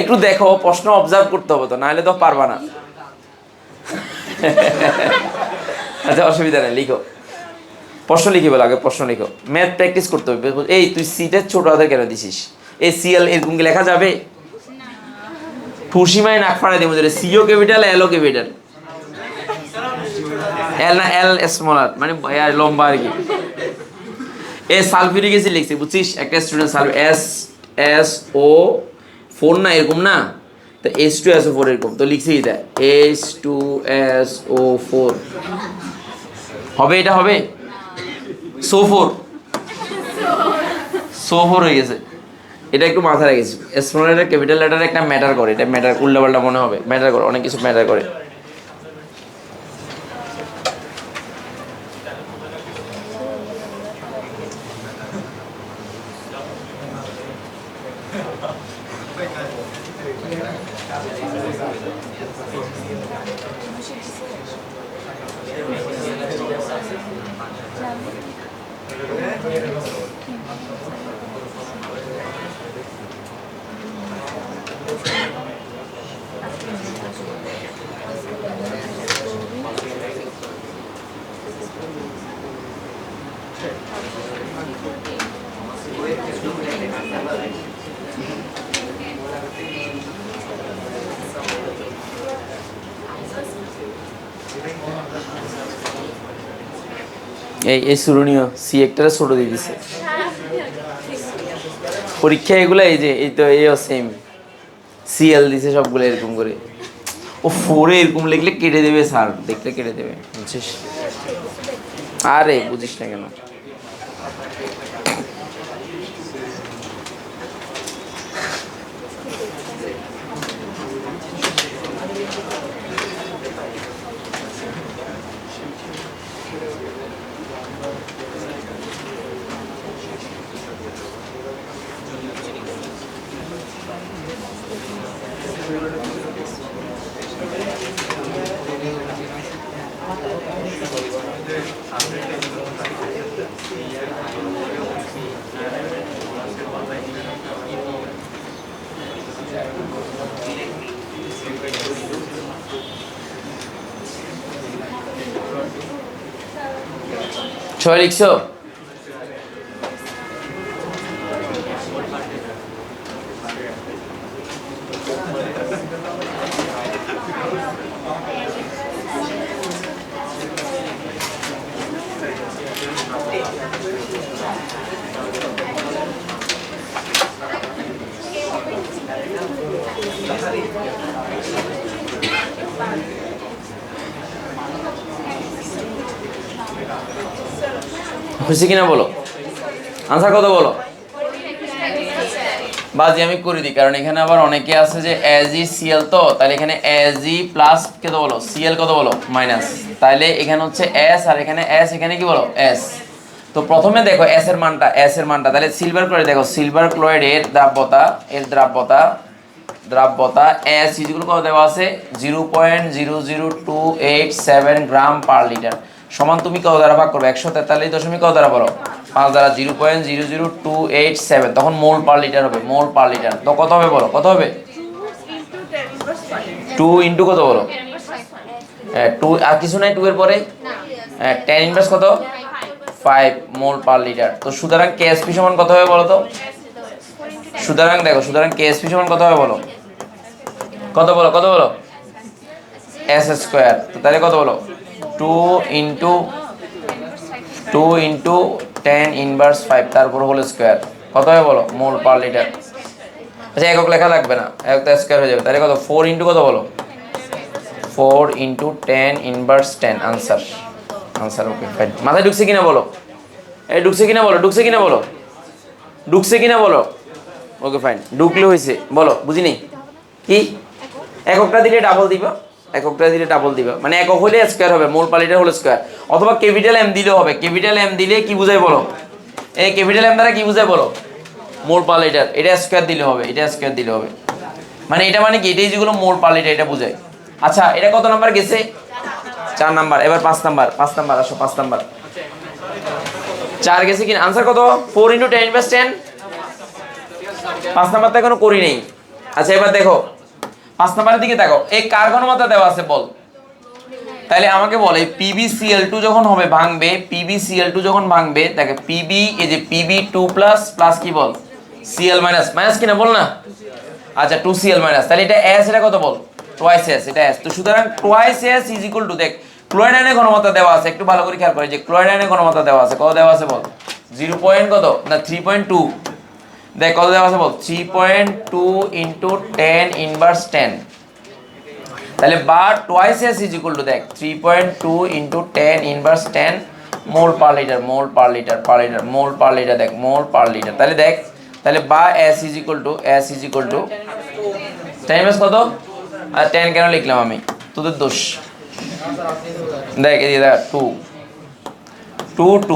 একটু দেখো, প্রশ্ন অবজার্ভ করতে হবে তো, নাহলে তো পারবা না। আচ্ছা অসুবিধা নেই, লিখো, প্রশ্ন লিখি বলো, আগে প্রশ্ন লিখো, ম্যাথ প্র্যাকটিস করতে হবে। এই তুই সিটের ছোট হাতে কেন দিছিস? এই সিএল এরকম কি লেখা যাবে? ফুসিমায় নাক ফাড়াই দিব, সিও ক্যাপিটাল এলও ক্যাপিটাল, এল না এল স্মলার মানে লম্বা আর কি। এ সালফিউরিক অ্যাসিড লিখছি বুঝছিস, একটা স্টুডেন্ট SO4 না এরকম না, তো H2SO4 এরকম তো লিখছি, এটা H2SO4 হবে, এটা হবে SO4 হয়ে গেছে। এটা একটু মাথায় রেখেছি, স্মল লেটার ক্যাপিটাল লেটার একটা ম্যাটার করে, এটা ম্যাটার উল্টাপাল্টা মনে হবে, ম্যাটার করে, অনেক কিছু ম্যাটার করে। এই সুরনীয় সি একটারে ছোট দিয়ে দিছে পরীক্ষা, এগুলো এই যে এই তো এও সেম সিএল দিছে সবগুলো এরকম করে। ও 4-এ এরকম লিখলে কেটে দেবে স্যার, দেখলে কেটে দেবে, বুঝছিস? আরে বুঝিস না কেন? ছয় লিখছো? খুশি কিনা বলো, আনসার কত বলো? বাজি আমি করে দিই, কারণ এখানে আবার অনেকে আছে যে এজি সিএল, তো তাহলে এখানে এজি প্লাস কত বলো, সিএল কত বলো, মাইনাস। তাহলে এখানে হচ্ছে এস, আর এখানে এস, এখানে কি বলো, এস। তো প্রথমে দেখো এস এর মানটা তাহলে সিলভার ক্লোরাইড, দেখো সিলভার ক্লোরাইডের দ্রাব্যতা এস ইজিগুলো কত দেওয়া আছে, 0.00287 গ্রাম পার লিটার, সমান তুমি কত দ্বারা ভাগ করবে, 143 কত দ্বারা বলো, 5 দ্বারা, 0.00287, তখন মোল পার লিটার হবে, মোল পার লিটার। তো কত হবে বলো, কত হবে, 2 ইন্টু কত বলো, 2 আর কিছু নাই 2 এর পরে, 10 ইনভার্স কত, 5 মোল পার লিটার। তো সুতরাং কেএসপি সমান কত হবে বলো তো, সুতরাং দেখো, সুতরাং কেএসপি সমান কত হবে বলো, কত বলো, কত বলো, এস স্কোয়ার। তো তাহলে কত বলো, 2 ইন্টু 10 ইনভার্স 5 তারপর হোল স্কোয়ার, কত হবে বলো, মোল পার লিটার। আচ্ছা একক লেখা লাগবে না, একক স্কোয়ার হয়ে যাবে। তাহলে কত, 4 ইন্টু কত বলো, 4 into 10 inverse 10, answer. Okay fine. মাথায় ঢুকছে কিনা বলো, ঢুকছে কিনা বলো, ঢুকছে কিনা বলো, ঢুকছে কিনা বলো। ওকে ফাইন, ঢুকলে হয়েছে, বলো বুঝিনি কি, এককটা দিলে ডাবল দিবা, মানে একক হলে স্কোয়ার হবে, মোল পার লিটার হোল স্কোয়ার, অথবা ক্যাপিটাল এম দিলেও হবে। ক্যাপিটাল এম দিলে কি বুঝায় বলো, এই ক্যাপিটাল এম দ্বারা কি বুঝায় বলো, মোল পার লিটার, এটা স্কোয়ার দিলে হবে, মানে এটা মানে কি, এটাই যেগুলো মোল পার লিটার এটা বুঝায়। আচ্ছা এটা কত নাম্বার গেছে, 4 নাম্বার। এবার 5 নাম্বার, আসো 5 নাম্বার, 4 গেছে কিনা, আনসার কত, 4 ইন্টু 10 ইনভার্স 10, 5 নাম্বারটা এখনো করি নেই। আচ্ছা এবার দেখো 5 নাম্বারের দিকে দেখো, এই কার ঘনমাত্রা দেওয়া আছে বল, তাহলে আমাকে বল এই PbCl2 যখন হবে ভাঙবে, PbCl2 যখন ভাঙবে, দেখে Pb, এই যে Pb2 প্লাস প্লাস কি বল, Cl মাইনাস, মাইনাস কিনা বল না, আচ্ছা 2Cl মাইনাস, তাহলে এটা S, এটা কত বল, টুয়াইস S, এটা S। তো সুতরাং twice S is equal two, দেখ ক্লোরাইড আয়নের ঘনমাত্রা দেওয়া আছে, একটু ভালো করে খেয়াল করে, যে ক্লোরাইড আয়নের ঘনমাত্রা দেওয়া আছে, কত দেওয়া আছে বল, 0 পয়েন্ট কত না 3.2, দেখ কত দেওয়া আছে বল, 3.2 ইন্টু 10 ইনভার্স 10, তাহলে বা twice S is equal two, দেখ 3.2 ইন্টু 10 ইনভার্স 10 মোল পার লিটার, মোল পার লিটার, দেখ মোল পার লিটার। তাহলে দেখ, তাহলে বা S is equal two 10 inverse কত, আর 10 কেন লিখলাম আমি, তোদের দোষ। দেখ এই দেখ 2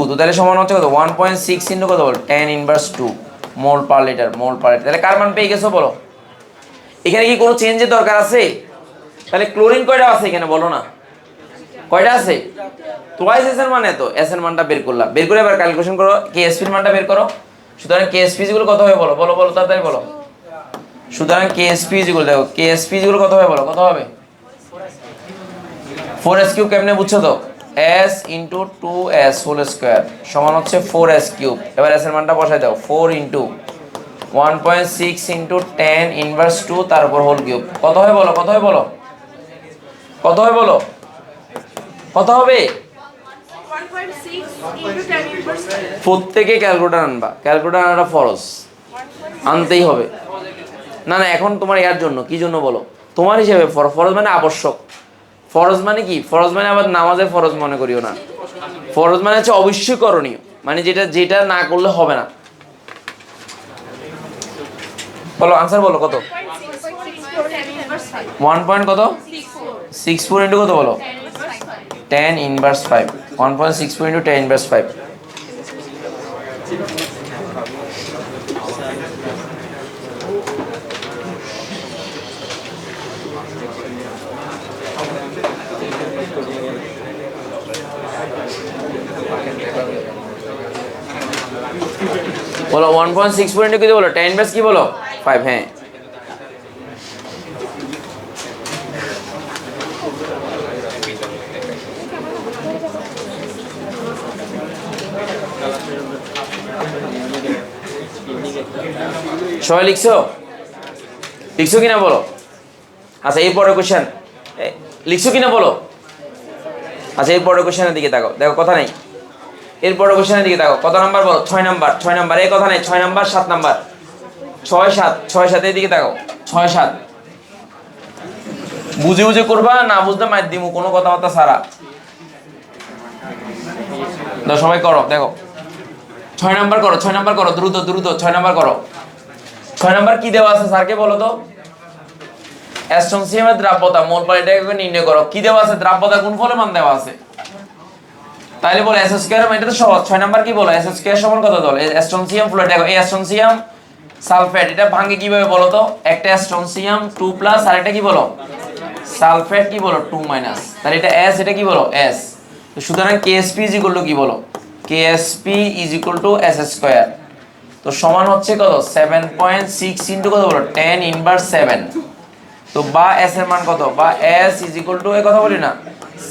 তো তাহলে সমান হচ্ছে কত, 1.6 ইন্টু কত বল, 10 ইনভার্স 2 মোল পার লিটার। তাহলে কার মান পেয়ে গেছো বলো, এখানে কি কোনো চেঞ্জের দরকার আছে? তাহলে ক্লোরিন কয়টা আছে এখানে বলো না, কয়টা আছে, টুয়াইস এস এর মানে, তো এস এর মানটা বের করলাম, বের করে এবার ক্যালকুলেশন করো, কেএসপি এর মানটা বের করো। সুতরাং কেএসপি গুলো কত হবে বলো, তাড়াতাড়ি বলো। সুতরাং কেএসপি গুলো দেখো, কেএসপি গুলো কত হবে বলো, কত হবে, 4s কিউব, কেমনে বুঝছো তো, s into 2s whole square সমান হচ্ছে 4s কিউব। এবার s এর মানটা বসাই দাও, 4 ইন্টু 1.6 ইন্টু 10 ইনভার্স 2 তার উপর হোল কিউব, কত হবে বলো, কত হবে বলো, কত হবে বলো, কত হবে, 1.6 প্রত্যেকে ক্যালকুলেটর আনবা, ক্যালকুলেটর আনাটা ফরজ, আনতেই হবে। না এখন তোমার ইয়ার জন্য, কি জন্য বলো, তোমার হিসেবে ফরজ মানে আবশ্যক, ফরজ মানে কি, ফরজ মানে আবার নামাজের ফরজ মনে করিও না, ফরজ মানে হচ্ছে অবশ্যই করণীয়, মানে যেটা না করলে হবে না। বলো আনসার বলো, কত, 1 পয়েন্ট কত, 64 ইন্টু কত বলো, 10 ইনভার্স 5, 1.64 ইন্টু 10 ইনভার্স 5। বলো 1.64 ইন্টু কি বলো, 10 ইনভার্স কি বলো 5, হ্যাঁ। সবাই লিখছো কিনা বলো। আচ্ছা এই পরের কোশ্চেন লিখছো কিনা বলো। আচ্ছা এই পরের কোশ্চেনের দিকে দেখো, কথা নেই, এর পরের কোশ্চেনের দিকে দেখো, কত নাম্বার বলো, 6 নাম্বার, এই কথা নেই, 6 নাম্বার 7 নাম্বার, 6 7 এই দিকে দেখো, 6 7 বুঝে করবা, না বুঝতে মার দিমু, কোনো কথাবার্তা ছাড়া। সবাই করো, দেখো 6 নাম্বার করো, দ্রুত 6 নাম্বার করো, 6 নাম্বার কি দেওয়া আছে স্যারকে বলো তো? অ্যাস্ট্রনসিয়ামের দ্রাব্যতা মোল পার লিটার এককে নির্ণয় করো। কি দেওয়া আছে? দ্রাব্যতা গুণফলের মান দেওয়া আছে। তাহলে বলো এস স্কয়ার, এটা তো সহজ। 6 নাম্বার কি বলো? এস স্কয়ার সমান কত বলো? অ্যাস্ট্রনসিয়াম ফ্লুইড, দেখো এই অ্যাস্ট্রনসিয়াম সালফেট, এটা ভাঙে কিভাবে বলো তো? একটা অ্যাস্ট্রনসিয়াম 2 প্লাস আর এটা কি বলো? সালফেট কি বলো? 2 মাইনাস। তাহলে এটা S, এটা কি বলো? S। তো সুতরাং KSP ইজ ইকুয়াল টু কি বলো? KSP is equal two S square. তো সমান হচ্ছে কত? 7.6 ইনটু কত বলো? 10 ইনভার্স 7। তো বা S এর মান কত? বা S ইজ ইকুয়াল টু, এই কথা বলি না,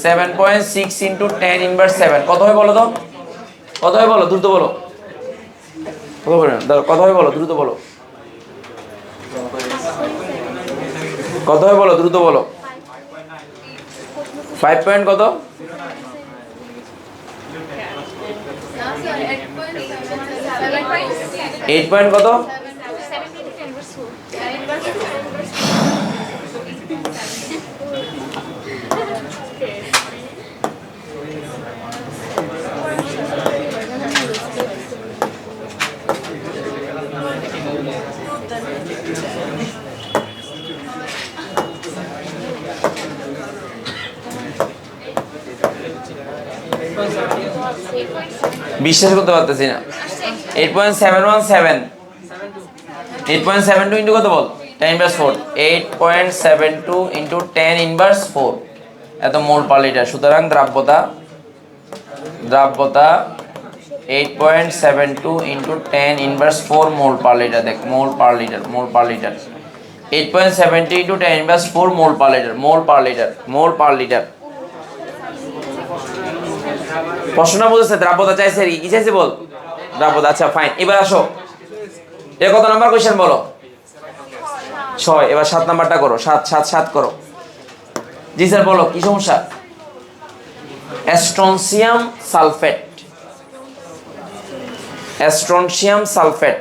7.6 ইনটু 10 ইনভার্স 7 কত হয় বলো তো? কত হয় বলো? দ্রুত বলো। কত বলো? কত হয় বলো? দ্রুত বলো। কত হয় বলো? দ্রুত বলো। 5 পয়েন্ট কত? 8 পয়েন্ট কত? বিশ্বাস করতে পারতেছি না। 8.717, 8.72 ইনটু কত বল? 10 ইনভার্স 4। 8.72 ইনটু 10 ইনভার্স 4 এত মোল পার লিটার। সুতরাং দ্রাব্যতা 8.72 ইনটু 10 ইনভার্স 4 মোল পার লিটার। দেখ মোল পার লিটার, মোল পার লিটার। 8.70 ইনটু 10 ইনভার্স 4 মোল পার লিটার, মোল পার লিটার, মোল পার লিটার। প্রশ্নটা বলতেছে দ্রাব্যতা চাইছে, কি চাইছে বল? দ্রাব্যতা। আচ্ছা ফাইন, এবার আসো, এটা কত নাম্বার কোশ্চেন বলো? 6। এবার 7 নাম্বারটা করো। 7 করো। জি স্যার বলো, কি সমস্যা? অ্যাস্ট্রনসিয়াম সালফেট, অ্যাস্ট্রনসিয়াম সালফেট।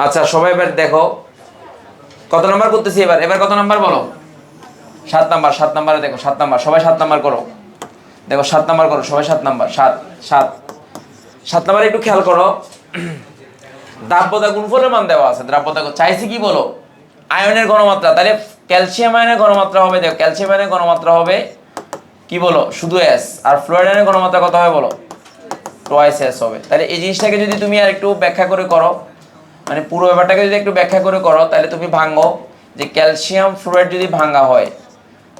আচ্ছা সবাই এবার দেখো কত নাম্বার করতেছি। এবার কত নাম্বার বলো? 7 নাম্বার। 7 নাম্বারে দেখো, 7 নাম্বার, সবাই 7 নাম্বার করো। দেখো 7 নাম্বার করো সবাই, 7 নাম্বার। 7 নাম্বারে একটু খেয়াল করো। দ্রাব্যতা গুণফলের মান দেওয়া আছে। দ্রাব্যতা চাইছে কি বলো? আয়নের ঘনমাত্রা। তাহলে ক্যালসিয়াম আয়নের ঘনমাত্রা হবে, দেখো ক্যালসিয়াম আয়নের ঘনমাত্রা হবে কি বলো? শুধু S। আর ফ্লুইড আয়নের ঘনমাত্রা কত হবে বলো? টুয়াইস S হবে। তাহলে এই জিনিসটাকে যদি তুমি আর একটু ব্যাখ্যা করে করো, মানে পুরো ব্যাপারটাকে যদি একটু ব্যাখ্যা করে করো, তাহলে তুমি ভাঙো যে ক্যালসিয়াম ফ্লুইড যদি ভাঙা হয়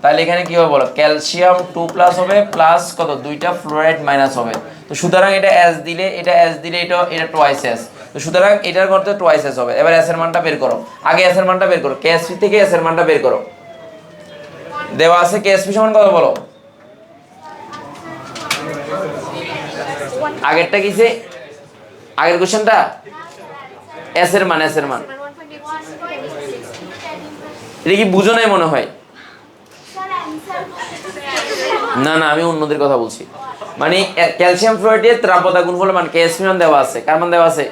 তাহলে এখানে কি হবে বলো? ক্যালসিয়াম 2 প্লাস হবে, প্লাস কত? দুইটা ফ্লুরাইড মাইনাস হবে। তো সুতরাং এটা S দিলে, এটা S দিলে, এটা টুয়াইস S। তো সুতরাং এটার করতে টুয়াইস S হবে। এবার S এর মানটা বের করো। আগে S এর মানটা বের করো। KSP থেকে S এর মানটা বের করো। দেওয়া আছে KSP সমান কত বলো? আগেরটা কিসে? আগের কোশ্চেনটা S এর মান, S এর মান। এটা কি বুঝো নাই মনে হয়? না না, আমি অন্যদের কথা বলছি। মানে ক্যালসিয়াম ফ্লুরাইডের দ্রাব্যতা গুণফলের মান KSP মান দেওয়া আছে। কার মান দেওয়া আছে?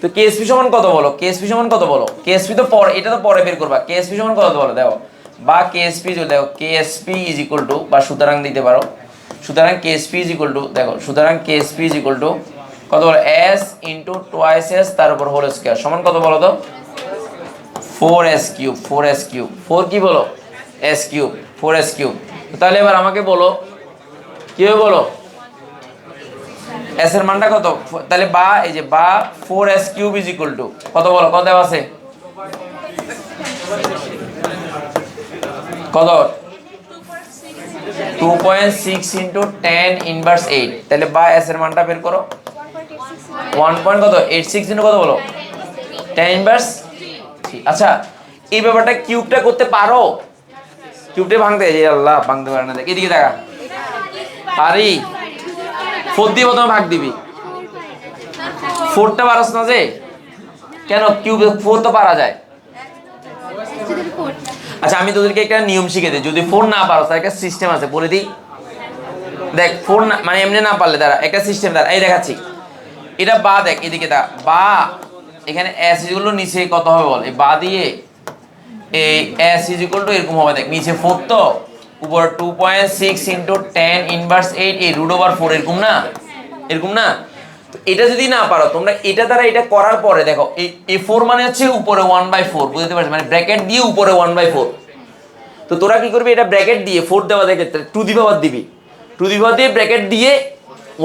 তো KSP সমান কত বলো? KSP সমান কত বলো? KSP তো পরে, এটা তো পরে বের করবা। KSP সমান কত বলো? দেখো বা KSP যদি দেখো KSP ইজ ইকুয়াল টু, বা সুতরাং দিতে পারো। সুতরাং KSP ইজ ইকুয়াল টু, দেখো সুতরাং KSP ইজ ইকুয়াল টু কত বলো? S ইনটু টুয়াইস S তার উপর হোল স্কয়ার সমান কত বলো তো? 4S cube. 4S কিউব, 4 কি বলো? S cube, 4S cube. তাহলে এবার আমাকে বলো কি হবে বলো? S এর মানটা কত? তাহলে বা এই যে বা 4S cube is equal two কত বলো? কত দেওয়া আছে? কত? 2.6 ইনটু 10 ইনভার্স 8। তাহলে বা S এর মানটা বের করো। 1.86 ইনটু কত বলো? 10 ইনভার্স। আচ্ছা এই ব্যাপারটা কিউবটা করতে পারো? কিউবটা ভাঙতে, যে আল্লাহ ভাঙতে পারে না। দেখ এদিকে দেখা, পারি? 4 দিয়ে প্রথমে ভাগ দিবি। 4টা পারস না যে কেন কিউবে 4 তো পারা যায় আচ্ছা আমি তোদেরকে একটা নিয়ম শিখে দিই যদি 4 না পারো তার একটা সিস্টেম আছে বলে দিই দেখ 4 না মানে এমনি না পারলে দাঁড়া একটা সিস্টেম দাঁড়া এই দেখাচ্ছি এটা বা দেখ এদিকে দা বা এখানে s গুলো নিচে কত হবে বল এই বা দিয়ে এই s এরকম হবে দেখ নিচে 4 তো উপর 2.6 ইনটু 10 ইনভার্স 8 এই √4 এরকম না তো এটা যদি না পারো তোমরা এটা দ্বারা এটা করার পরে দেখো এই 4 মানে হচ্ছে উপরে 1/4 বুঝতে পারছো মানে ব্র্যাকেট দিয়ে উপরে 1/4 তো তোরা কি করবি এটা ব্র্যাকেট দিয়ে 4 দেওয়া দেখে টু দি পাওয়ার দিবি টু দি পাওয়ার দিয়ে ব্র্যাকেট দিয়ে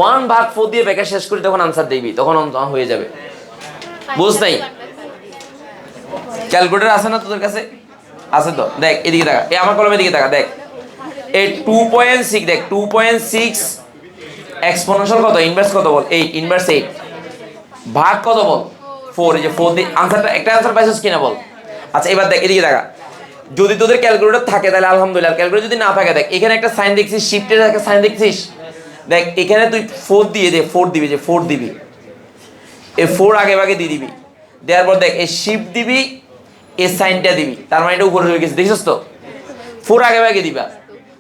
1/4 দিয়ে ব্র্যাকেট শেষ করে তখন আনসার দিবি তখন হয়ে যাবে বুঝ নাই ক্যালকুলেটর আছে না তোদের কাছে আছে তো দেখ এদিকে দেখা এই আমার কলমের দিকে দেখা দেখ এই 2.6 দেখ 2.6 এক্সপোনেনশিয়াল কত ইনভার্স কত বল 8 ইনভার্স 8 ভাগ কত বল 4 এই যে 4 দিয়ে আনসারটা একটা আনসার পাইছিস কিনা বল আচ্ছা এবার দেখ এদিকে দেখা যদি তোদের ক্যালকুলেটর থাকে তাহলে আলহামদুলিল্লাহ ক্যালকুলেটর যদি না থাকে দেখ এখানে একটা সাইন দেখছিস শিফটের একটা সাইন দেখছিস দেখ এখানে তুই 4 দিয়ে দে 4 দিবি যে 4 দিবি এই 4 আগে ভাগে দিয়ে দিবি দেওয়ার পর দেখ এই শিফট দিবি এই সাইনটা দিবি তার মানে এটা উপরে চলে গেছে দেখছিস তো 4 আগে ভাগে দিবা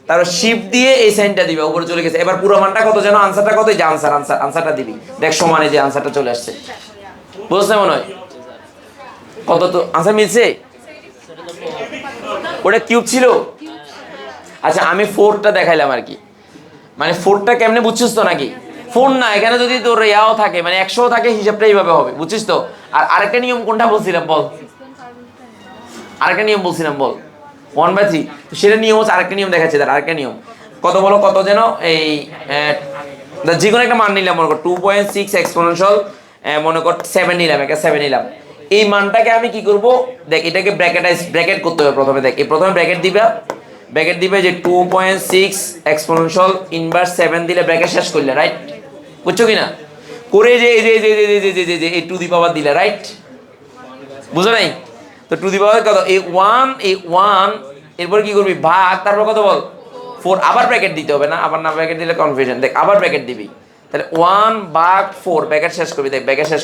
তারপর শিফট দিয়ে এই সাইনটা দিবা উপরে চলে গেছে এবার পুরো মানটা কত জানো আনসারটা কত এই যে আনসারটা দিবি দেখ সমানে যে আনসারটা চলে আসছে বুঝতে মনে হয় কত তো আনসার মিলছে ওটা কিউব ছিল আচ্ছা আমি 4টা দেখাইলাম আর কি মানে 4টা কেমনে বুঝছিস তো নাকি 4 না এখানে যদি তোর ইয়াও থাকে মানে 100 থাকে হিসাবটা এইভাবে হবে বুঝছিস তো আর আরেকটা নিয়ম কোনটা বলছিলাম বল আরেকটা নিয়ম বলছিলাম বল 1/3 তো সেটা নিয়ম হচ্ছে আরেকটা নিয়ম দেখাচ্ছে তার আরেকটা নিয়ম কত বলো কত যেন এই যে কোনো একটা মান নিলাম মনে কর 2.6 এক্সপোনেনশিয়াল মনে কর 7 নিলাম একটা 7 নিলাম এই মানটাকে আমি কি করব দেখ এটাকে ব্র্যাকেট করতে হবে প্রথমে দেখ এই প্রথমে ব্র্যাকেট দিবে যে 2.6 এক্সপোনেনশিয়াল ইনভার্স 7 দিলে ব্র্যাকেট শেষ করলে রাইট বুঝছো কি না করে যে এই যে এই টু দি পাওয়ার দিলে রাইট বুঝো নাই তো টু দি পাওয়ার কত এই 1 এরপর কি করবি ভাগ তারপর কত বল 4 আবার ব্র্যাকেট দিতে হবে না আবার না ব্র্যাকেট দিলে কনফিউশন দেখ আবার ব্র্যাকেট দিবি তাহলে 1/4 ব্র্যাকেট শেষ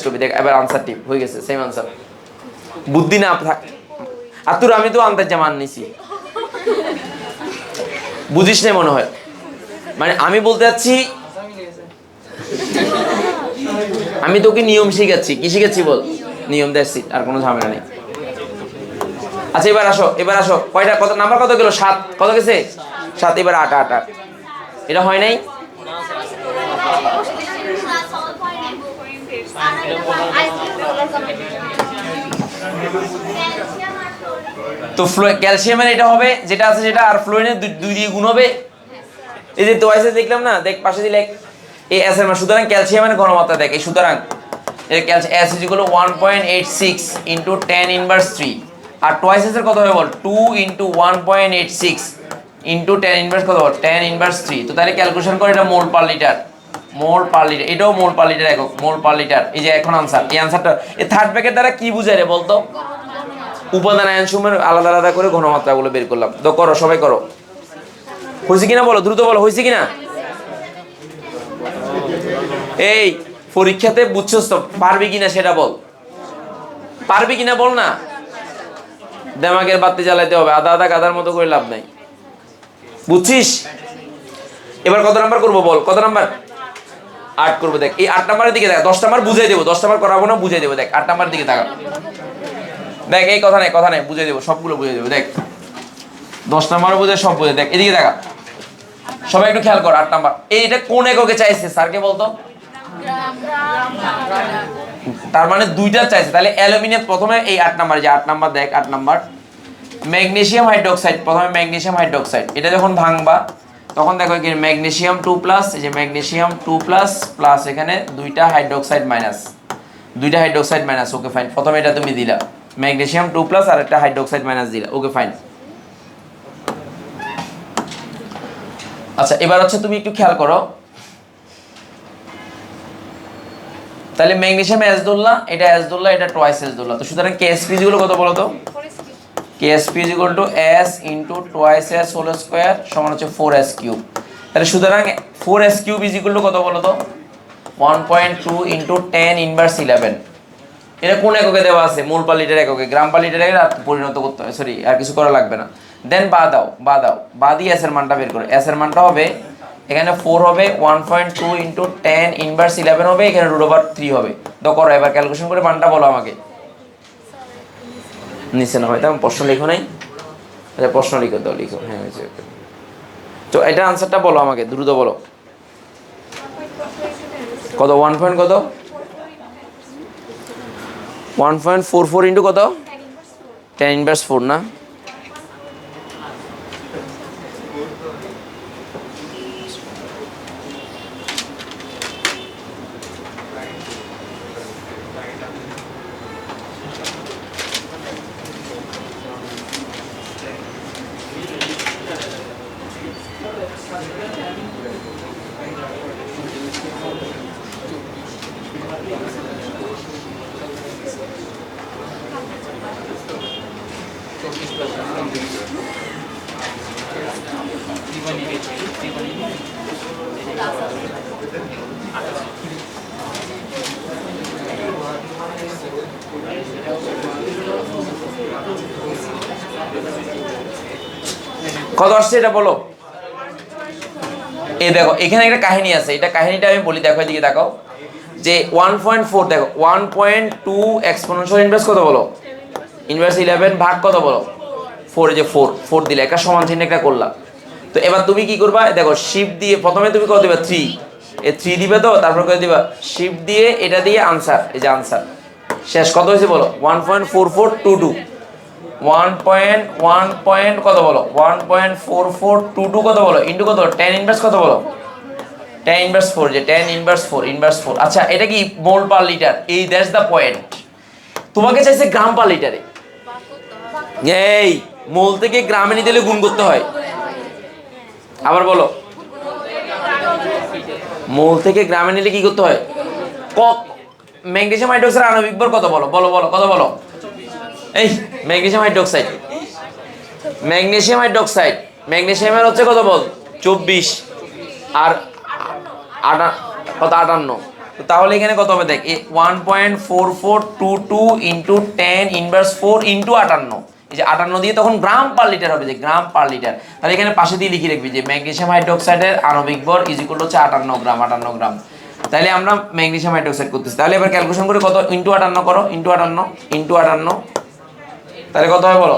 করবি দেখ এবার আনসার টিপ হয়ে গেছে সেম আনসার বুদ্ধি না থাক আর তোর আমি তো আনতে জামান নিছি বুঝিস না মনে হয় মানে আমি বলতে যাচ্ছি আমি তোকে নিয়ম শিখাচ্ছি কি শিখাচ্ছি বল নিয়ম দেখছি আর কোনো ঝামেলা নেই আচ্ছা এবার আসো কয়টা কত নাম্বার কত গেল 7 কত গেছে 7 এবার 8 এটা হয় নাই তো ক্যালসিয়ামের এটা হবে যেটা আছে সেটা আর ফ্লোরিনের 2 দিয়ে গুণ হবে এই যে তোয়াইসে দেখলাম না দেখ পাশে দিলে এই এস এর মান সুতরাং ক্যালসিয়ামের ঘনমাত্রা দেখ এই সুতরাং এর calcium S equal to 1.86 into 10 inverse 3 আর টোয়াইস এর কত হবে বল 2 ইনটু 1.86 ইনটু 10 ইনভার্স কত বল 10 ইনভার্স 3 তো তাহলে ক্যালকুলেশন করে এটা মোল পার লিটার এটাও মোল পার লিটার একক মোল পার লিটার এই যে এখন আনসার এই আনসারটা এই থার্ড ব্র্যাকেট দ্বারা কি বোঝায় রে বলতো উপাদান আয়নসমূহের আলাদা আলাদা করে ঘনমাত্রাগুলো বের করলাম তো করো সবাই করো হয়েছে কিনা বলো দ্রুত বলো হয়েছে কিনা এই পরীক্ষাতে বুঝছস তো পারবি কিনা সেটা বল পারবি কিনা বল না দেমাগের বাতি জ্বালাইতে হবে আধা গাদার মতো করে লাভ নাই বুঝছিস এবার কত নাম্বার করবো বল কত নাম্বার 8 করবো দেখ এই 8 নাম্বারের দিকে দেখ 10 নাম্বার বুঝাই দেবো 10 নাম্বার করাবো না বুঝাই দেবো দেখ 8 নাম্বারের দিকে তাকা দেখ এই কথা নাই বুঝাই দেবো সবগুলো বুঝাই দেবো দেখ 10 নাম্বারও বুঝে সব বুঝে দেখ এদিকে দেখা সবাই একটু খেয়াল কর 8 নাম্বার এইটা কোন এককে চাইছে স্যারকে বলতো তার মানে দুইটা চাইছে তাহলে অ্যালুমিনিয়াম প্রথমে এই 8 নাম্বার যে 8 নাম্বার দেখ 8 নাম্বার ম্যাগনেসিয়াম হাইড্রোক্সাইড প্রথমে ম্যাগনেসিয়াম হাইড্রোক্সাইড এটা যখন ভাঙবা তখন দেখো কি ম্যাগনেসিয়াম 2+ এই যে ম্যাগনেসিয়াম 2+ প্লাস এখানে দুইটা হাইড্রোক্সাইড মাইনাস ওকে ফাইন প্রথমে এটা তুমি দিলা ম্যাগনেসিয়াম 2+ আর একটা হাইড্রোক্সাইড মাইনাস দিলা ওকে ফাইন আচ্ছা এবার হচ্ছে তুমি একটু খেয়াল করো তাহলে ম্যাগনেসিয়াম এস ধরলা এটা টুয়াইস এস ধরলা তো সুতরাং কেএসপি গুলো কত বলো তো KSP s into twice s whole square সমান হচ্ছে 4s কিউব তাহলে সুতরাং 4s কিউব কত বলো তো 1.2 ইন্টু 10 ইনভার্স 11। এটা কোন এককে দেওয়া আছে? মোল পার লিটার এককে। গ্রাম পার লিটারে পরিণত করতে হবে, সরি আর কিছু করা লাগবে না। দেন বা দিয়ে এস এর মানটা বের করে। এস এর মানটা হবে এখানে 4 হবে, 1.2 ইন্টু 10 ইনভার্স 11 হবে, এখানে √3 হবে। তো করো এবার ক্যালকুলেশন করে মানটা বলো আমাকে। নিচে না হয়তো প্রশ্ন লিখো নাই, আচ্ছা প্রশ্ন লিখো দাও, লিখো, হ্যাঁ হয়েছে। তো এটা আনসারটা বলো আমাকে, দ্রুত বলো। কত? 1 পয়েন্ট কত? 1.44 ইন্টু কত? 10 ইনভার্স 4 না? কত আসছে এটা বলো। এই দেখো এখানে একটা কাহিনী আছে, এটা কাহিনীটা আমি বলি, দেখো এদিকে দেখো, যে 1.4 দেখো 1.2 এক্সপোনেনশিয়াল ইনভার্স কত বলো? ইনভার্স 11 ভাগ কত বলো? 4। যে 4 দিলে একটা সমান চিহ্ন একটা করলাম। তো এবার তুমি কি করবা? দেখো শিফট দিয়ে প্রথমে তুমি কত দিবা? 3। এই 3 দিবে, তো তারপর কত দিবা? শিফট দিয়ে এটা দিয়ে আনসার, এই যে আনসার শেষ কত হয়েছে বলো? 1.4422। 1 কত বলো? 1.4422 কত বলো? ইন্টু কত? 10 ইনভার্স কত বলো? 10 ইনভার্স 4। যে 10 ইনভার্স 4। আচ্ছা এটা কি মোল পার লিটার? এই দ্যাটস দ্য পয়েন্ট। তোমাকে চাইছে গ্রাম পার লিটারে। এই মোল থেকে গ্রামে নিতে হলে গুণ করতে হয়। আবার বলো, মোল থেকে গ্রামে নিলে কি করতে হয়? ম্যাগনেসিয়াম হাইড্রোক্সাইড আণবিক ভর কত বলো? বলো বলো কত বলো? এই ম্যাগনেসিয়াম ম্যাগনেসিয়ামের হচ্ছে কত বল? 24 আর কত? 58। তাহলে এখানে কত হবে দেখ, 1.4422 ইন্টু 10 ইনভার্স 4 ইন্টু 58। এই যে 58 দিয়ে তখন গ্রাম পার লিটার হবে, যে গ্রাম পার লিটার। তাহলে এখানে পাশে দিয়ে লিখে রাখবি যে ম্যাগনেসিয়াম হাইড্রোক্সাইডের আণবিক ভর ইজ ইকুয়াল হচ্ছে 58 গ্রাম। তাহলে আমরা ম্যাগনেসিয়াম হাইড্রোক্সাইড করতেছি। তাহলে এবার ক্যালকুলেশন করে কত? ইন্টু 58 করো, ইন্টু 58। তাহলে কত হয় বলো?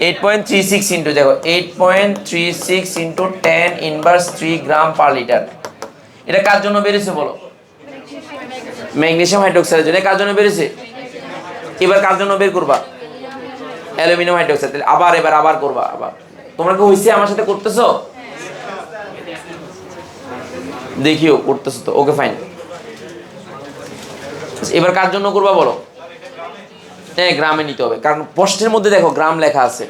8.36 ইন্টু, দেখো 8.36 ইন্টু 10 ইনভার্স 3 গ্রাম পার লিটার। এটা কার জন্য বেরিয়েছে বলো? ম্যাগনেসিয়াম হাইড্রোক্সাইডের জন্য। কার জন্য বেরিয়েছে? এবার কার জন্য বের করবা? Aluminium hydroxide. আবার করবা। আবার তোমরা কি হইছে আমার সাথে করতেছো? দেখিও করতেছো তো, ওকে ফাইন। এবার কার জন্য করবা বলো? হ্যাঁ গ্রামে নিতে হবে, কারণ প্রশ্নের মধ্যে দেখো গ্রাম লেখা আছে,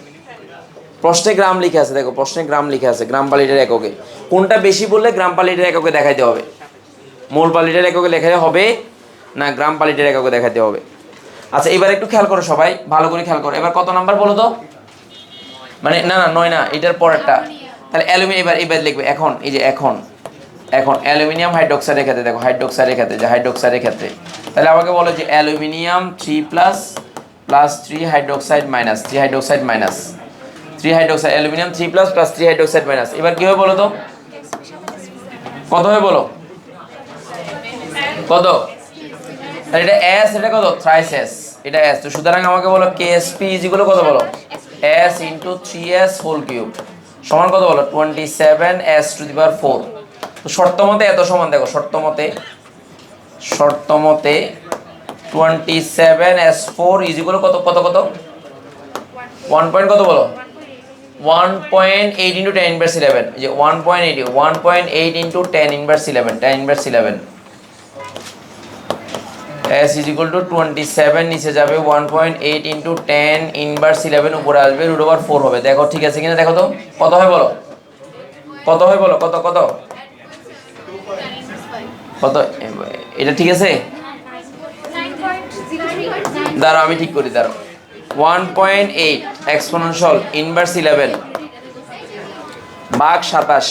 প্রশ্নে গ্রাম লিখে আছে। দেখো প্রশ্নে গ্রাম লিখে আছে, গ্রাম পার লিটার এককে। কোনটা বেশি বললে গ্রাম পার লিটার এককে দেখাইতে হবে। মোল পার লিটার এককে লেখাতে হবে না গ্রাম পার লিটার এককে দেখাতে হবে। আচ্ছা এবার একটু খেয়াল করো সবাই, ভালো করে খেয়াল করো। এবার কত নাম্বার বলো তো? মানে না 9 না, এটার পরেরটা। তাহলে অ্যালুমিনিয়াম এবার লিখবে এখন। এই যে এখন অ্যালুমিনিয়াম হাইড্রোক্সাইডের ক্ষেত্রে দেখো, হাইড্রোক্সাইডের ক্ষেত্রে তাহলে আমাকে বলো যে aluminium 3 plus 3 hydroxide minus 3 hydroxide minus 3 hydroxide, aluminium 3 plus 3 hydroxide minus. এবার কি হবে বলো তো? কত হবে বলো? কত? এটা এস, এটা কত? থ্রাইস এস, এটা এস। তো সুতরাং আমাকে বলো কেএসপি ইজ ইকুয়াল কত বলো? S into 3s whole cube সমান কত বলো? 27s টু দি পাওয়ার 4। তো শর্ত মতে এত সমান, দেখো শর্ত মতে 27s4 ইজ ইকুয়াল কত 1 পয়েন্ট কত বলো? 1.8 ইন্টু 10 ইনভার্স 11। যে 1.8 into 10 inverse 11 s is equal two 27 নিচে যাবে, 1.8 ইন্টু 10 ইনভার্স 11 উপরে আসবে, √4 হবে। দেখো ঠিক আছে কিনা দেখো তো, কত হয় বলো? কত এটা ঠিক আছে? দাঁড়াও আমি ঠিক করি, দাঁড়াও। 1.8 এক্সপোনেনশিয়াল ইনভার্স 11 ভাগ 27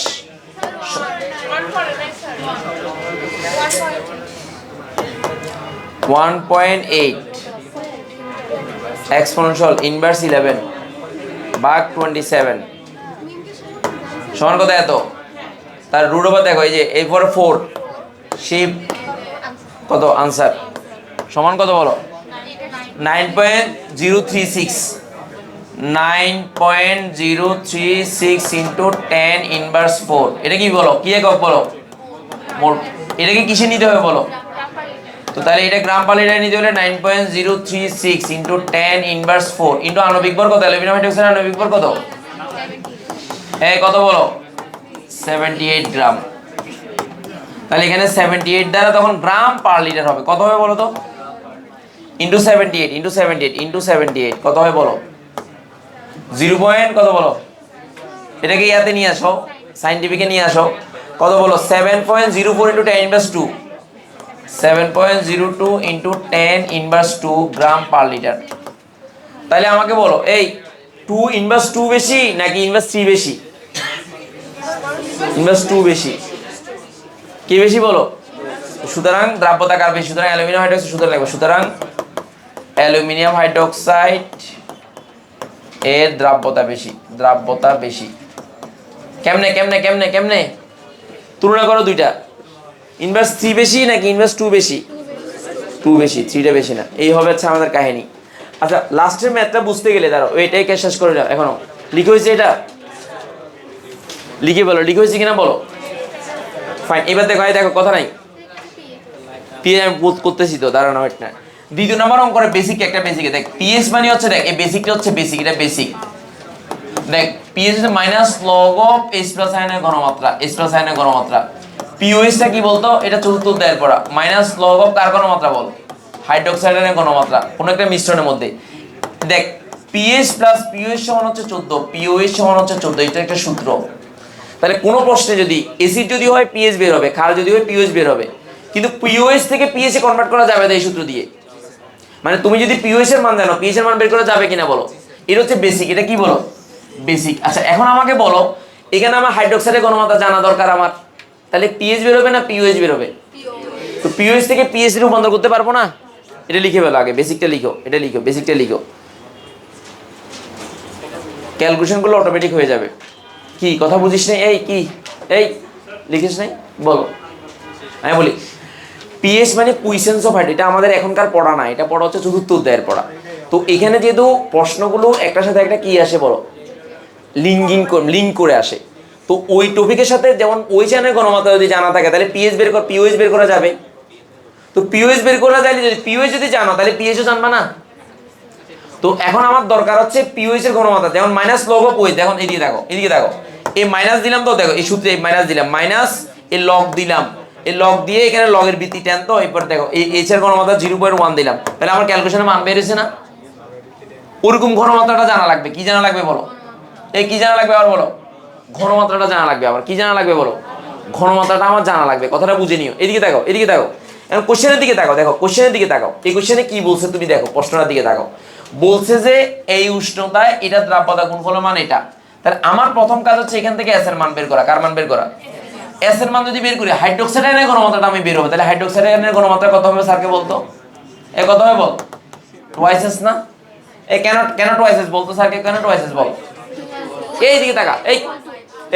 1.8 এক্সপোনেনশিয়াল ইনভার্স 11 ভাগ 27 সমান কত এত? তার রুট ওভার দেখো, এই যে এই পরে 4 সেই কত আনসার সমান কত বলো? 9.036 9.036 ইন্টু 10 ইনভার্স 4। এটা কি বলো, কি একক বলো? মোল। এটাকে কিসে নিতে হবে বলো? তো তাহলে এটা গ্রাম পার লিটারে নিতে হলে 9.036 ইন্টু 10 ইনভার্স 4 ইন্টু আণবিক ভর কত? অ্যালুমিনিয়াম হাইড্রোক্সাইড আণবিক ভর কত? কত বলো? 78 গ্রাম। তাহলে এখানে 78 দ্বারা তখন গ্রাম পার লিটার হবে, কত হবে বলো তো? ইন্টু 78 ইন্টু 78 ইন্টু 78 কত হয় বলো? 0 পয়েন্ট কত বলো? এটাকে ইয়াতে নিয়ে আসো, সাইন্টিফিকে নিয়ে আসো, কত বলো? 7.04 ইন্টু 10 ইনভার্স 2 7.02 ইন্টু 10 ইনভার্স 2 গ্রাম পার লিটার। তাহলে আমাকে বলো, এই 2 ইনভার্স 2 বেশি নাকি ইনভার্স 3 বেশি? ইনভার্স 2 বেশি। কি বেশি বলো? সুতরাং দ্রাব্যতা কার বেশি? সুতরাং অ্যালুমিনিয়াম হাইড্রোক্সাইড সুতরাং লাগবে, সুতরাং অ্যালুমিনিয়াম হাইড্রোক্সাইড এর দ্রাব্যতা বেশি, দ্রাব্যতা বেশি। কেমনে কেমনে কেমনে কেমনে তুলনা করো দুইটা, ইনভার্স 3 বেশি নাকি ইনভার্স 2 বেশি? 2 বেশি, 3টা বেশি না। এই হবে হচ্ছে আমাদের কাহিনী। আচ্ছা, লাস্টের ম্যাথটা বুঝতে গেলে দাঁড়াও, এটাই কে শেষ করে যাও। এখনো লিখে হয়েছে, এটা লিখে বলো, লিখে হয়েছে কিনা বলো। ফাইন, এবার দেখো, দেখো কথা নাই, পিএস আমি বোধ করতেছি তো, দাঁড়ানো হয় না। দ্বিতীয় নম্বর অঙ্ক করে বেসিক, একটা বেসিকে দেখ পিএস মানে হচ্ছে, দেখ এই বেসিকটা হচ্ছে বেসিক, এটা বেসিক। দেখ পিএস হচ্ছে minus log of H plus আয়নের ঘনমাত্রা, এইচ প্লাস আয়নের ঘনমাত্রা। পিওএসটা কি বলতো? এটা চতুর্থ অধ্যায়ের পড়া। মাইনাস লগ অফ কার ঘনমাত্রা বল? হাইড্রোক্সাইডের ঘনমাত্রা, কোনো একটা মিশ্রণের মধ্যে। দেখ পিএস প্লাস পিওএস সমান হচ্ছে 14, পিওএস সমান হচ্ছে 14, এটা একটা সূত্র। তাহলে কোনো প্রশ্নে যদি এসিড যদি হয় পিএস বের হবে, ক্ষার যদি হয় পিওএস বের হবে, কিন্তু পিওএস থেকে পিএস এ কনভার্ট করা যাবে না এই সূত্র দিয়ে। মানে তুমি যদি পিওএস এর মান জানো, পিএস এর মান বের করা যাবে কিনা বলো। এটা হচ্ছে বেসিক, এটা কি বলো? বেসিক। আচ্ছা এখন আমাকে বলো, এখানে আমার হাইড্রোক্সাইডের ঘনমাত্রা জানা দরকার আমার, তাহলে পিএস বের হবে না পিওএস বের হবে? তো পিওএস থেকে পিএস এ রূপান্তর করতে পারবো না? এটা লিখে ফেলো আগে, বেসিকটা লিখো, এটা লিখো, বেসিকটা লিখো, ক্যালকুলেশনগুলো অটোমেটিক হয়ে যাবে। কি কথা বুঝিস নাই? এই কি এই লিখিস নাই বলো। আমি বলি পিএস মানে কুইসেন্স অফ হাইট, এটা আমাদের এখনকার পড়া না, এটা পড়া হচ্ছে চতুর্থ অধ্যায়ের পড়া। তো এখানে যেহেতু প্রশ্নগুলো একটার সাথে একটা কি আসে বলো, লিঙ্ক করে আসে। তো ওই টপিকের সাথে যেমন ওই চ্যানেল গণমাত্রা যদি জানা থাকে তাহলে পিএস বের কর, পিওএস বের করা যাবে। তো পিওএস বের করা যায়, যদি পিওএস যদি জানো তাহলে পিএসও জানবা না। তো এখন আমার দরকার হচ্ছে পিওএস এর ঘনমাত্রা, যেমন মাইনাস লগ অফ ওয়েট। দেখুন এদিকে দেখো, এদিকে দেখো, এই মাইনাস দিলাম তো, দেখো এই সূত্রে মাইনাস দিলাম, মাইনাস এই লগ দিলাম, এই লগ দিয়ে এখানে লগের ভিত্তি টেন, তো এরপর দেখো এই এইচ এর ঘনমাত্রা 0.1 দিলাম, তাহলে আমার ক্যালকুলেশনে মান বেরিয়েছে না? ওরকম ঘনমাত্রাটা জানা লাগবে। কি জানা লাগবে বলো? এই কি জানা লাগবে আবার বলো? ঘনমাত্রাটা জানা লাগবে। আবার কি জানা লাগবে বলো? ঘনমাত্রাটা আমার জানা লাগবে। কথাটা বুঝে নিও। এদিকে দেখো, এদিকে দেখো, এখন কোশ্চেনের দিকে তাকাও, দেখো কোশ্চেনের দিকে তাকাও। এই কোশ্চেনে কি বলছে তুমি দেখো, প্রশ্নটার দিকে তাকাও। বলছে যে এই উষ্ণতায় এটা দ্রাব্যতা গুণফলের মান এটা। তাহলে আমার প্রথম কাজ হচ্ছে এখান থেকে এস এর মান বের করা। কার মান বের করা? এস এর মান যদি বের করি, হাইড্রোক্সাইড আয়নের ঘনমাত্রাটা আমি বের হবে। তাহলে হাইড্রোক্সাইড আয়নের ঘনমাত্রা কত হবে স্যারকে বলতো? এ কত হবে বল? টুয়াইস এস না? এই কেন কেন টুয়াইস এস বলতো স্যারকে? কেন টুয়াইস এস বল? এই দিকে তাকা, এই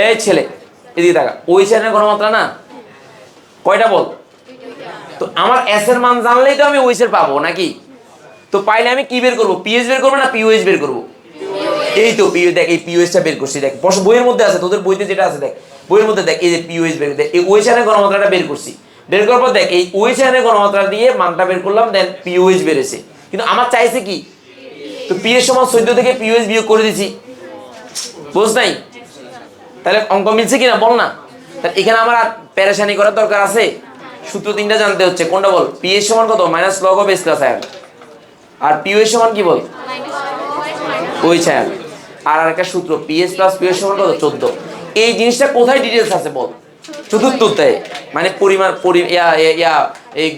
এই ছেলে এদিকে তাকা। ওই চ্যানেলের ঘনমাত্রা না কয়টা বল? তো আমার এস এর মান জানলেই তো আমি ওইস এর পাবো নাকি? তো পাইলে আমি কি বের করবো? পিএস বের করবো না পিওএস বের করবো? এই তো পিও, দেখ এই পিওএসটা বের করছি, দেখ বইয়ের মধ্যে আছে, তোদের বইতে যেটা আছে দেখ, বইয়ের মধ্যে দেখ এই যে পিওএস বের, দেখ এই ওইস এর গণমাত্রাটা বের করছি। বের করার পর দেখ এই ওইস এর গণমাত্রা দিয়ে মানটা বের করলাম, দেন পিওএস বেরেছে। কিন্তু আমার চাইছে কি? তো পিএস সমান 14 থেকে পিওএস বিয়োগ করে দিছি, বুঝ নাই? তাহলে অঙ্ক মিলছে কিনা বল না? তাহলে এখানে আমার আর প্যারেশানি করার দরকার আছে? সূত্র তিনটা জানতে হচ্ছে, কোনটা বল? পিএস সমান কত? Minus log of H plus ion. আর পিওএস সমান কি বল? ওই ছায়া। আর আরেকটা সূত্র পিএস প্লাস পিওএস সমান কত? 14। এই জিনিসটা কোথায় ডিটেলস আছে বল? চতুর্থ অধ্যায়ে, মানে পরিমাণ এই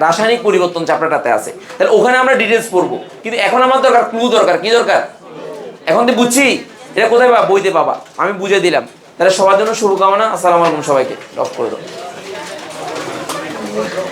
রাসায়নিক পরিবর্তন চ্যাপ্টারটাতে আছে। তাহলে ওখানে আমরা ডিটেলস পড়বো, কিন্তু এখন আমার দরকার ক্লু দরকার। কি দরকার? এখন তো বুঝছি এটা কোথায় পাবা, বইতে পাবা, আমি বুঝে দিলাম। তাহলে সবার জন্য শুভকামনা। আসসালামু আলাইকুম, সবাইকে অফ করে দাও। বলবো